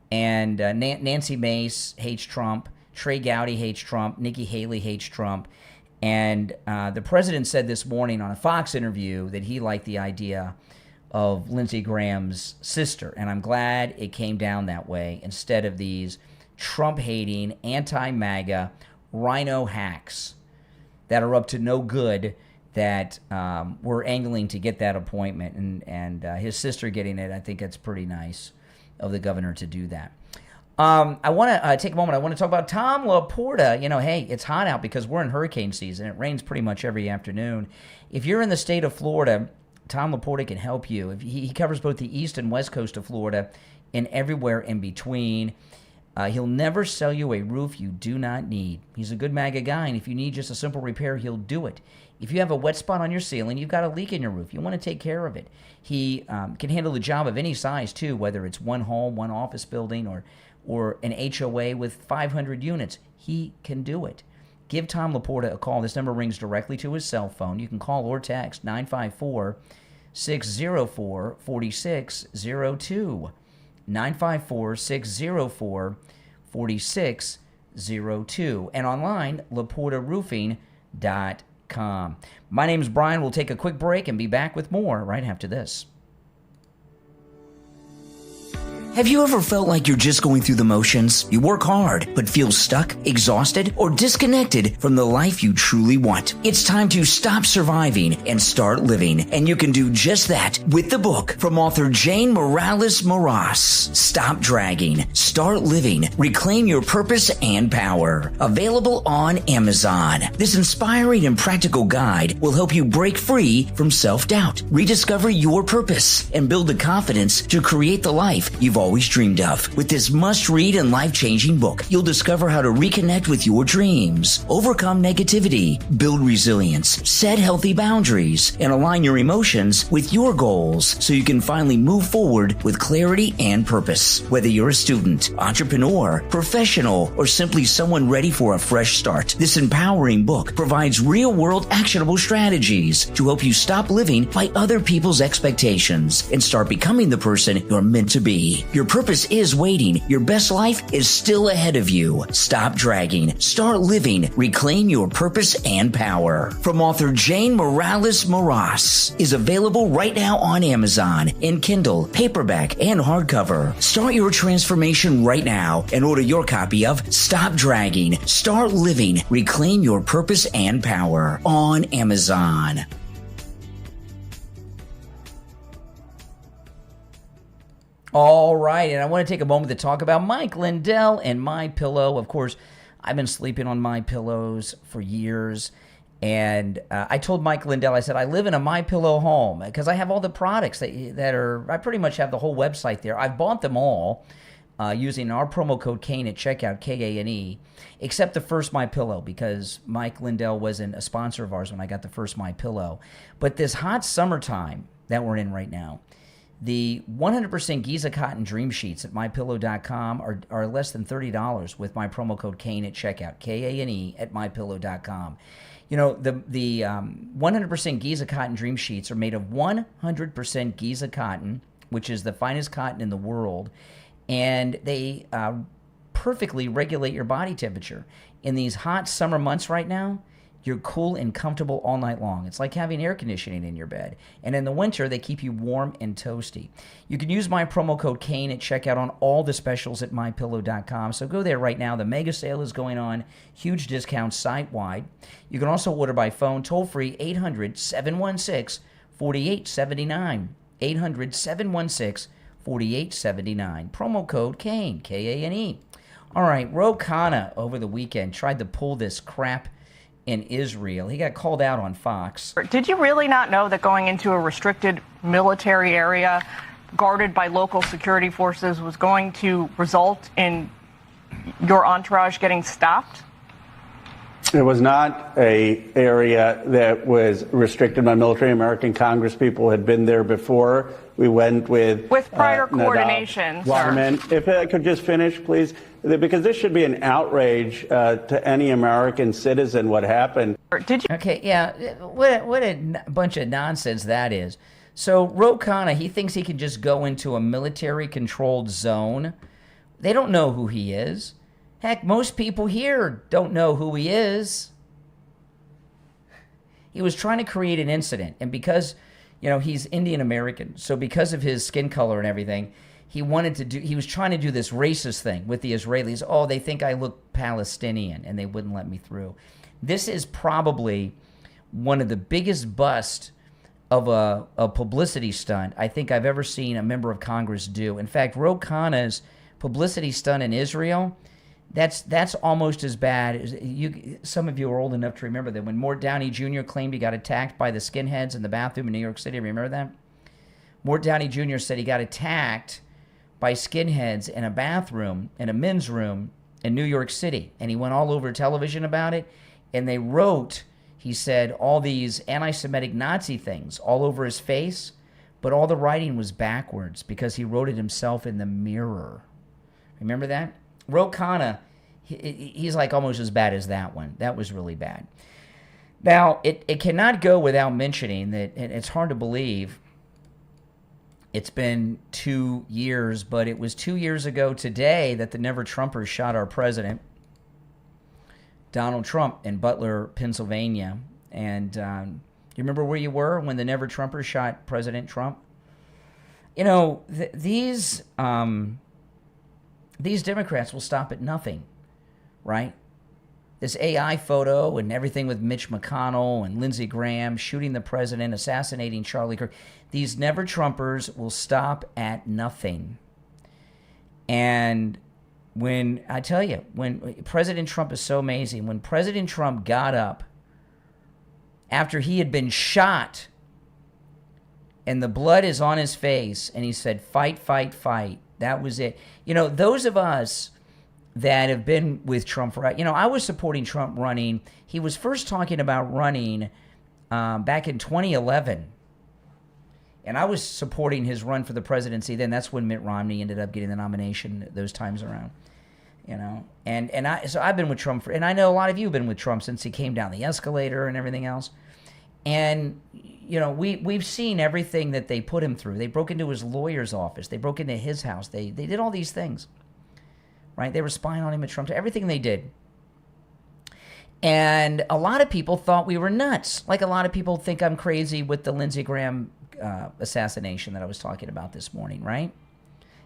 And Nancy Mace hates Trump. Trey Gowdy hates Trump. Nikki Haley hates Trump. And the president said this morning on a Fox interview that he liked the idea of Lindsey Graham's sister. And I'm glad it came down that way instead of these Trump-hating, anti-MAGA rhino hacks that are up to no good that were angling to get that appointment. And his sister getting it, I think it's pretty nice of the governor to do that. I want to take a moment. I want to talk about Tom Laporta. You know, hey, it's hot out because we're in hurricane season. It rains pretty much every afternoon. If you're in the state of Florida, Tom Laporta can help you. He covers both the east and west coast of Florida and everywhere in between. He'll never sell you a roof you do not need. He's a good MAGA guy, and if you need just a simple repair, he'll do it. If you have a wet spot on your ceiling, you've got a leak in your roof, you want to take care of it. He can handle the job of any size, too, whether it's one home, one office building, or an HOA with 500 units. He can do it. Give Tom Laporta a call. This number rings directly to his cell phone. You can call or text 954-604-4602. 954-604-4602. And online, LaportaRoofing.com. My name's Brian. We'll take a quick break and be back with more right after this. Have you ever felt like you're just going through the motions? You work hard, but feel stuck, exhausted, or disconnected from the life you truly want? It's time to stop surviving and start living. And you can do just that with the book from author Jane Morales Moras, Stop Dragging, Start Living, Reclaim Your Purpose and Power. Available on Amazon. This inspiring and practical guide will help you break free from self-doubt, rediscover your purpose, and build the confidence to create the life you've always dreamed of. With this must-read and life-changing book, you'll discover how to reconnect with your dreams, overcome negativity, build resilience, set healthy boundaries, and align your emotions with your goals so you can finally move forward with clarity and purpose. Whether you're a student, entrepreneur, professional, or simply someone ready for a fresh start, this empowering book provides real-world actionable strategies to help you stop living by other people's expectations and start becoming the person you're meant to be. Your purpose is waiting. Your best life is still ahead of you. Stop dragging. Start living. Reclaim your purpose and power. From author Jane Morales Moras is available right now on Amazon in Kindle, paperback, and hardcover. Start your transformation right now and order your copy of Stop Dragging. Start Living. Reclaim Your Purpose and Power on Amazon. All right, and I want to take a moment to talk about Mike Lindell and MyPillow. Of course, I've been sleeping on MyPillows for years, and I told Mike Lindell, I said, I live in a MyPillow home because I have all the products that are, I pretty much have the whole website there. I bought them all using our promo code Kane at checkout, Kane, except the first MyPillow because Mike Lindell wasn't a sponsor of ours when I got the first MyPillow. But this hot summertime that we're in right now, The 100% Giza cotton dream sheets at mypillow.com are less than $30 with my promo code Kane at checkout, Kane at mypillow.com. You know, the 100% Giza cotton dream sheets are made of 100% Giza cotton, which is the finest cotton in the world, and they perfectly regulate your body temperature. In these hot summer months right now, you're cool and comfortable all night long. It's like having air conditioning in your bed. And in the winter, they keep you warm and toasty. You can use my promo code Kane at checkout on all the specials at mypillow.com. So go there right now. The mega sale is going on. Huge discounts site-wide. You can also order by phone, toll-free, 800-716-4879. 800-716-4879. Promo code Kane, Kane. All right, Ro Khanna over the weekend tried to pull this crap in Israel. He got called out on Fox. Did you really not know that going into a restricted military area guarded by local security forces was going to result in your entourage getting stopped? It was not an area that was restricted by military. American Congress people had been there before. We went with prior coordination, sir. If I could just finish, please, because this should be an outrage to any American citizen what happened. Did you? Okay, yeah, what a bunch of nonsense that is. So Ro Khanna, he thinks he can just go into a military-controlled zone. They don't know who he is. Heck, most people here don't know who he is. He was trying to create an incident, and because, you know, he's Indian American, so because of his skin color and everything, he was trying to do this racist thing with the Israelis. Oh, they think I look Palestinian, and they wouldn't let me through. This is probably one of the biggest busts of a publicity stunt I think I've ever seen a member of Congress do. In fact, Ro Khanna's publicity stunt in Israel, that's almost as bad as some of you are old enough to remember that when Mort Downey Jr. claimed he got attacked by the skinheads in the bathroom in New York City. Remember that? Mort Downey Jr. said he got attacked by skinheads in a bathroom, in a men's room in New York City. And he went all over television about it. And they wrote, he said, all these anti-Semitic Nazi things all over his face. But all the writing was backwards because he wrote it himself in the mirror. Remember that? Ro Khanna, he's like almost as bad as that one. That was really bad. Now, it cannot go without mentioning that, and it's hard to believe, it's been 2 years, but it was 2 years ago today that the Never-Trumpers shot our president, Donald Trump, in Butler, Pennsylvania. And you remember where you were when the Never-Trumpers shot President Trump? You know, these Democrats will stop at nothing, right? This AI photo and everything with Mitch McConnell and Lindsey Graham shooting the president, assassinating Charlie Kirk. These Never-Trumpers will stop at nothing. And when, I tell you, when President Trump is so amazing, when President Trump got up after he had been shot and the blood is on his face and he said, fight, fight, fight. That was it. You know, those of us that have been with Trump, you know, I was supporting Trump running. He was first talking about running back in 2011. And I was supporting his run for the presidency then. That's when Mitt Romney ended up getting the nomination those times around. You know, so I've been with Trump and I know a lot of you have been with Trump since he came down the escalator and everything else. And you know, we've seen everything that they put him through. They broke into his lawyer's office. They broke into his house. They did all these things, right? They were spying on him at Trump. Everything they did. And a lot of people thought we were nuts. Like a lot of people think I'm crazy with the Lindsey Graham assassination that I was talking about this morning, right?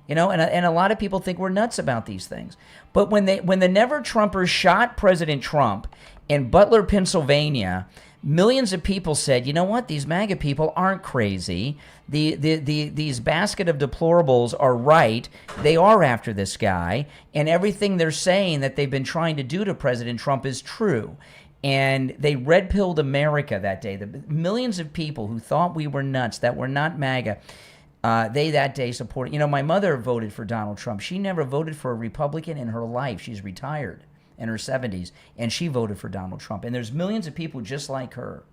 You know, and a lot of people think we're nuts about these things. But when the Never-Trumpers shot President Trump in Butler, Pennsylvania, millions of people said, you know what, these MAGA people aren't crazy. These basket of deplorables are right. They are after this guy. And everything they're saying that they've been trying to do to President Trump is true. And they red-pilled America that day. The millions of people who thought we were nuts, that were not MAGA, they that day supported. You know, my mother voted for Donald Trump. She never voted for a Republican in her life. She's retired in her 70s, and she voted for Donald Trump. And there's millions of people just like her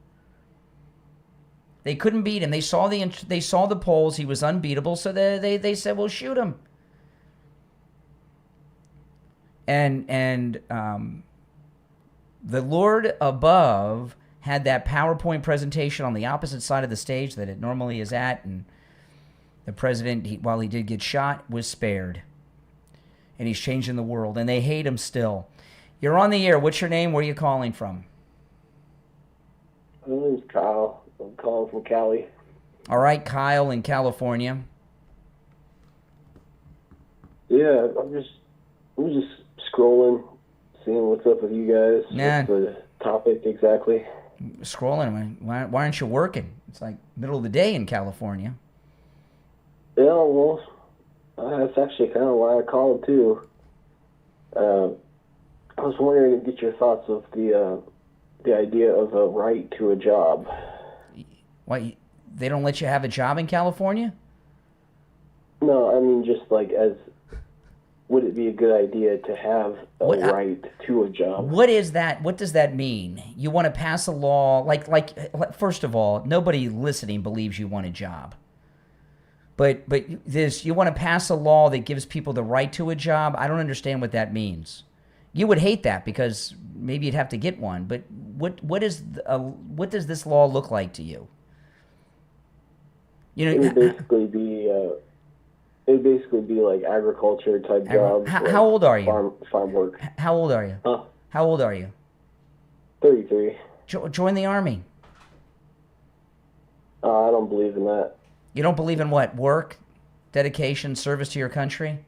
They couldn't beat him. They saw the polls. He was unbeatable, so they said, "Well, shoot him." And the Lord above had that PowerPoint presentation on the opposite side of the stage that it normally is at, and the president, while he did get shot, was spared. And he's changing the world, and they hate him still. You're on the air. What's your name? Where are you calling from? My name's Kyle. I'm calling from Cali. All right, Kyle in California. Yeah, I'm just scrolling, seeing what's up with you guys. Nah. What's the topic exactly? Scrolling. Why aren't you working? It's like middle of the day in California. Yeah, well, that's actually kind of why I called too. I was wondering to get your thoughts of the idea of a right to a job. Why, they don't let you have a job in California? No, I mean just like would it be a good idea to have a right to a job? What is that? What does that mean? You want to pass a law, like first of all, nobody listening believes you want a job. But you want to pass a law that gives people the right to a job? I don't understand what that means. You would hate that because maybe you'd have to get one. But what does this law look like to you? You know, it'd basically be like agriculture type jobs. How old are you? Farm work. How old are you? How old are you? 33. Join the Army. I don't believe in that. You don't believe in what? Work, dedication, service to your country?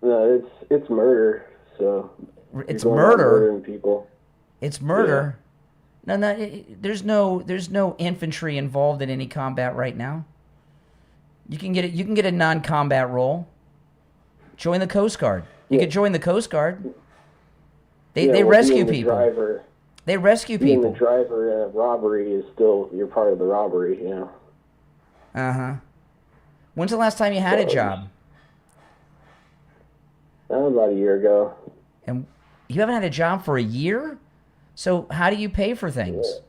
No, it's murder. So it's murder. Murdering people. It's murder. Yeah. No. There's no infantry involved in any combat right now. You can get a non-combat role. Join the Coast Guard. You could join the Coast Guard. They rescue people. They rescue people. Being the driver in a robbery is still, you're part of the robbery, you know. Uh-huh. When's the last time you had a job? That was about a year ago. And you haven't had a job for a year? So how do you pay for things? Yeah.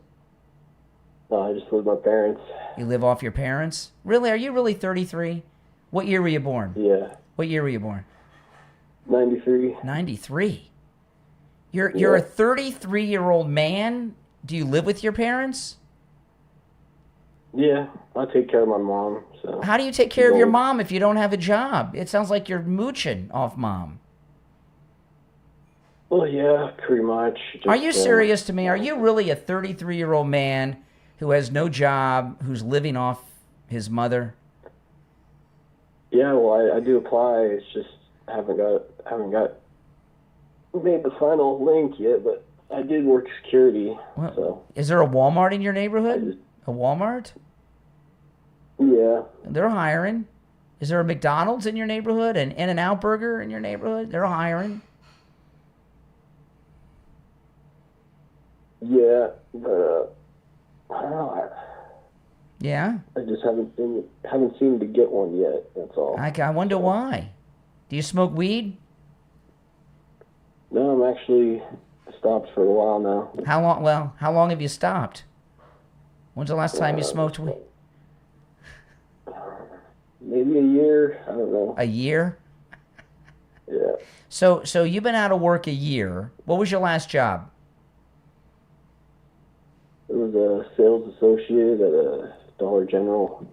No, I just live with my parents. You live off your parents? Really? Are you really 33? What year were you born? Yeah. What year were you born? 93. 93. You're a 33-year-old man? Do you live with your parents? Yeah, I take care of my mom. So how do you take care of your mom if you don't have a job? It sounds like you're mooching off mom. Well, yeah, pretty much. Are you serious to me? Are you really a 33-year-old man who has no job, who's living off his mother? Yeah, well, I do apply. It's just haven't got made the final link yet, but I did work security. Well, so is there a Walmart in your neighborhood? A Walmart? Yeah. They're hiring. Is there a McDonald's in your neighborhood? An In-N-Out Burger in your neighborhood? They're hiring. Yeah, but I don't know. Yeah? I just haven't seemed to get one yet, that's all. I wonder why. Do you smoke weed? No, I'm actually stopped for a while now. How long? Well, how long have you stopped? When's the last time you smoked weed? Maybe a year. I don't know. A year? Yeah. So you've been out of work a year. What was your last job? It was a sales associate at a Dollar General.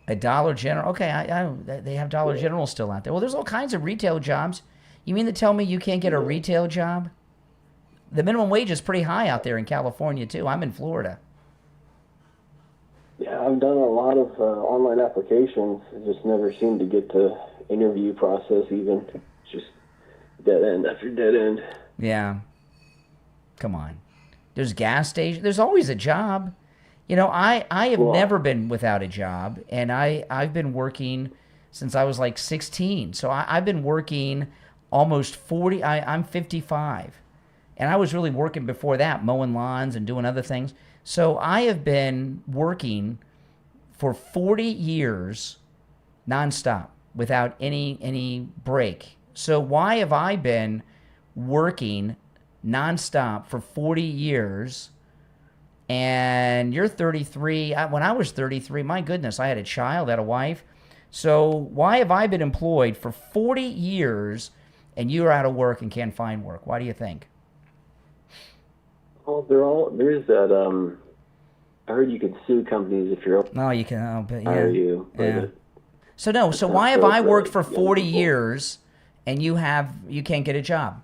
A Dollar General? Okay, they have Dollar General still out there. Well, there's all kinds of retail jobs. You mean to tell me you can't get a retail job? The minimum wage is pretty high out there in California, too. I'm in Florida. Yeah, I've done a lot of online applications. I just never seemed to get to interview process even. It's just dead end after dead end. Yeah. Come on. There's gas stations. There's always a job. You know, I have never been without a job, and I've been working since I was like 16. So I've been working almost 40. I'm 55. And I was really working before that, mowing lawns and doing other things. So I have been working for 40 years nonstop without any break. So why have I been working nonstop for 40 years And you're 33. When I was 33, my goodness, I had a child, had a wife. So why have I been employed for 40 years and you're out of work and can't find work? Why do you think? Well, there is that. I heard you could sue companies if you're. No, you can. Oh, but Hire yeah. you. Yeah. So why have I worked for 40 years and you can't get a job?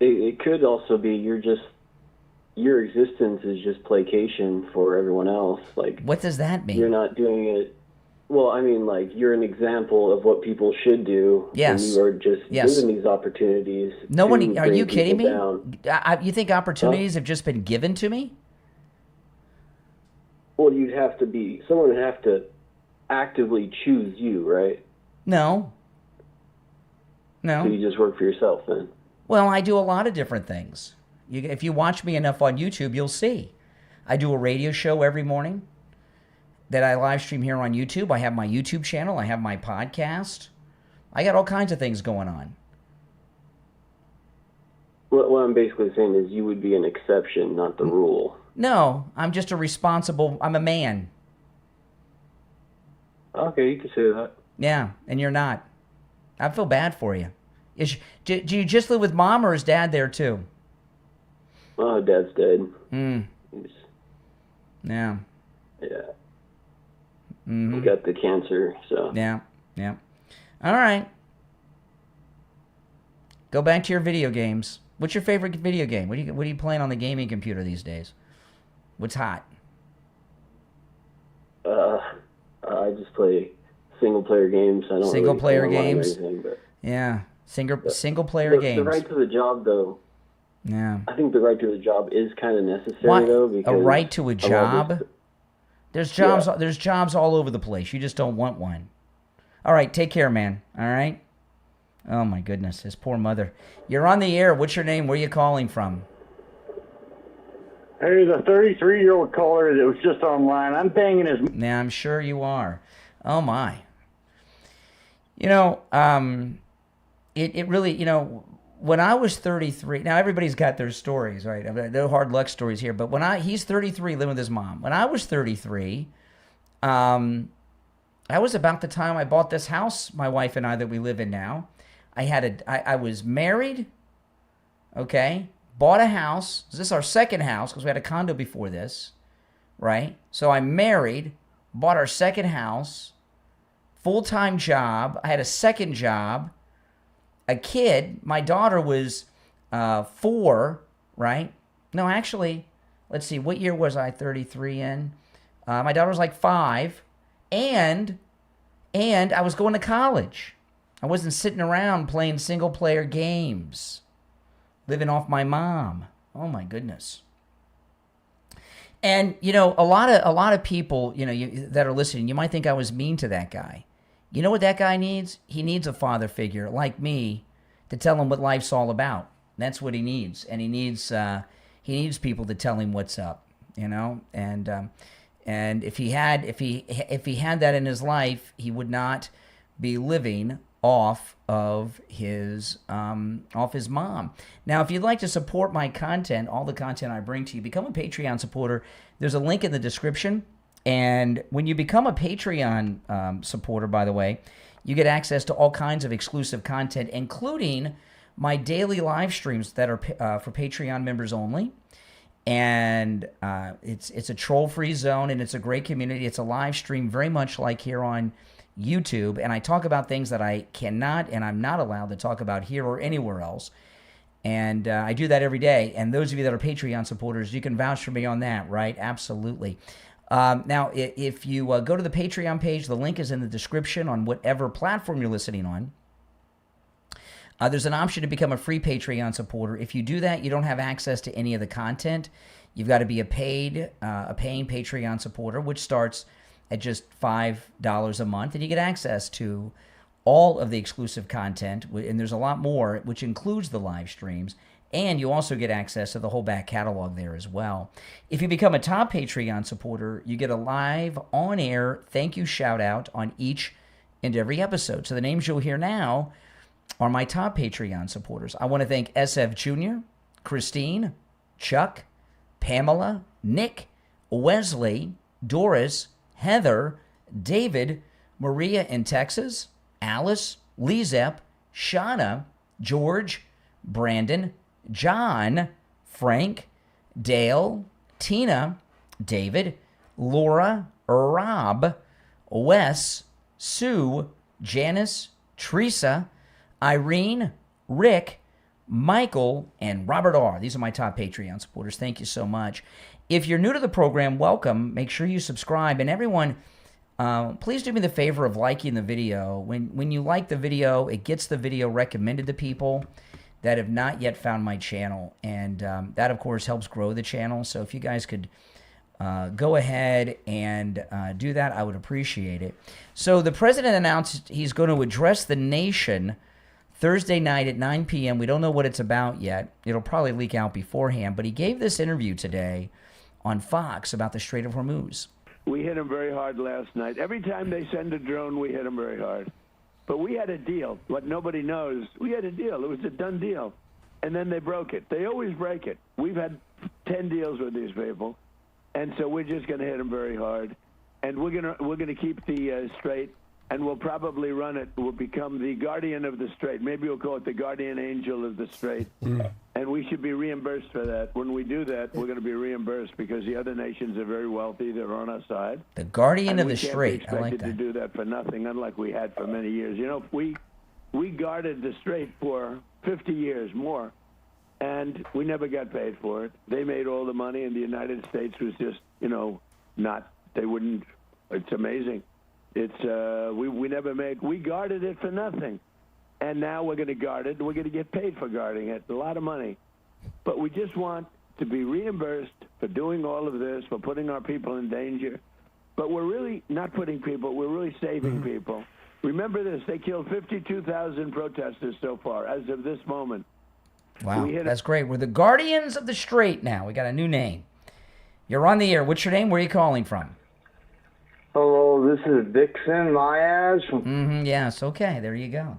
It could also be your existence is just placation for everyone else. Like, what does that mean? You're not doing it. Well, I mean, like, you're an example of what people should do. Yes. And you are just given these opportunities. No one. Are you kidding me? Down. You think opportunities have just been given to me? Well, someone would have to actively choose you, right? No. So you just work for yourself then? Well, I do a lot of different things. If you watch me enough on YouTube, you'll see. I do a radio show every morning that I live stream here on YouTube. I have my YouTube channel. I have my podcast. I got all kinds of things going on. What I'm basically saying is you would be an exception, not the rule. No, I'm just I'm a man. Okay, you can say that. Yeah, and you're not. I feel bad for you. Do you just live with mom or is dad there too? Oh, dad's dead. Yeah. Yeah. Mm-hmm. He got the cancer, so. Yeah. All right. Go back to your video games. What's your favorite video game? What are you playing on the gaming computer these days? What's hot? I just play single-player games. I don't single-player really games. Anything, but yeah, single-player games. The right to the job, though. Yeah. I think the right to the job is kind of necessary, though. Because a right to a job? There's jobs. Yeah. There's jobs all over the place. You just don't want one. All right, take care, man. All right. Oh my goodness, his poor mother. You're on the air. What's your name? Where are you calling from? There's a 33-year-old caller that was just online. I'm paying his. Yeah, I'm sure you are. Oh my. You know, it really, when I was 33, now everybody's got their stories, right? I mean, no hard luck stories here, but he's 33 living with his mom. When I was 33, that was about the time I bought this house, my wife and I, that we live in now. I was married, okay, bought a house. This is our second house because we had a condo before this, right? So I'm married, bought our second house, full-time job. I had a second job, a kid. My daughter was 4, right? No, actually, let's see. What year was I 33 in? My daughter was like 5, and I was going to college. I wasn't sitting around playing single-player games, living off my mom. Oh my goodness. And a lot of people, that are listening, you might think I was mean to that guy. You know what that guy needs? He needs a father figure like me to tell him what life's all about. That's what he needs, and he needs people to tell him what's up. And if he had that in his life, he would not be living off of his mom. Now, if you'd like to support my content, all the content I bring to you, become a Patreon supporter. There's a link in the description. And when you become a Patreon supporter, by the way, you get access to all kinds of exclusive content, including my daily live streams that are for Patreon members only. And it's a troll-free zone, and it's a great community. It's a live stream very much like here on YouTube, and I talk about things that I cannot and I'm not allowed to talk about here or anywhere else. And I do that every day. And those of you that are Patreon supporters, you can vouch for me on that, right? Absolutely. Now, if you go to the Patreon page, the link is in the description on whatever platform you're listening on. There's an option to become a free Patreon supporter. If you do that, you don't have access to any of the content. You've got to be a paying Patreon supporter, which starts at just $5 a month, and you get access to all of the exclusive content, and there's a lot more, which includes the live streams, and you also get access to the whole back catalog there as well. If you become a top Patreon supporter, you get a live, on-air thank you shout-out on each and every episode. So the names you'll hear now are my top Patreon supporters. I want to thank SF Jr., Christine, Chuck, Pamela, Nick, Wesley, Doris, Heather, David, Maria in Texas, Alice, Lizep, Shauna, George, Brandon, John, Frank, Dale, Tina, David, Laura, Rob, Wes, Sue, Janice, Teresa, Irene, Rick, Michael, and Robert R. These are my top Patreon supporters. Thank you so much. If you're new to the program, welcome. Make sure you subscribe. And everyone, please do me the favor of liking the video. When you like the video, it gets the video recommended to people that have not yet found my channel. And that, of course, helps grow the channel. So if you guys could go ahead and do that, I would appreciate it. So the president announced he's going to address the nation Thursday night at 9 p.m. We don't know what it's about yet. It'll probably leak out beforehand. But he gave this interview today on Fox about the Strait of Hormuz. We hit them very hard last night. Every time they send a drone, we hit them very hard. But we had a deal. What nobody knows, we had a deal. It was a done deal. And then they broke it. They always break it. We've had 10 deals with these people. And so we're just going to hit them very hard. And we're gonna keep the strait, and we'll probably run it. We'll become the guardian of the strait. Maybe we'll call it the guardian angel of the strait. And we should be reimbursed for that. When we do that, we're going to be reimbursed because the other nations are very wealthy. They're on our side. The guardian of the strait. I like that. To do that for nothing, unlike we had for many years. You know, we guarded the strait for 50 years more, and we never got paid for it. They made all the money, and the United States was just, not. They wouldn't. It's amazing. It's we never made. We guarded it for nothing. And now we're going to guard it. We're going to get paid for guarding it, a lot of money. But we just want to be reimbursed for doing all of this, for putting our people in danger. But we're really not putting people, we're really saving people. Remember this, they killed 52,000 protesters so far, as of this moment. Wow, that's great. We're the Guardians of the Strait now. We got a new name. You're on the air. What's your name? Where are you calling from? Hello, this is Dixon Myers. Yes, okay, there you go.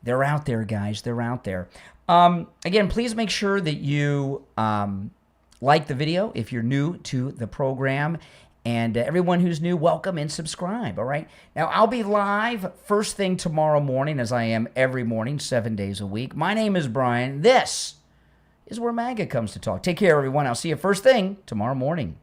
They're out there, guys. They're out there. Again, please make sure that you like the video if you're new to the program. And everyone who's new, welcome and subscribe, all right? Now, I'll be live first thing tomorrow morning, as I am every morning, 7 days a week. My name is Brian. This is where MAGA comes to talk. Take care, everyone. I'll see you first thing tomorrow morning.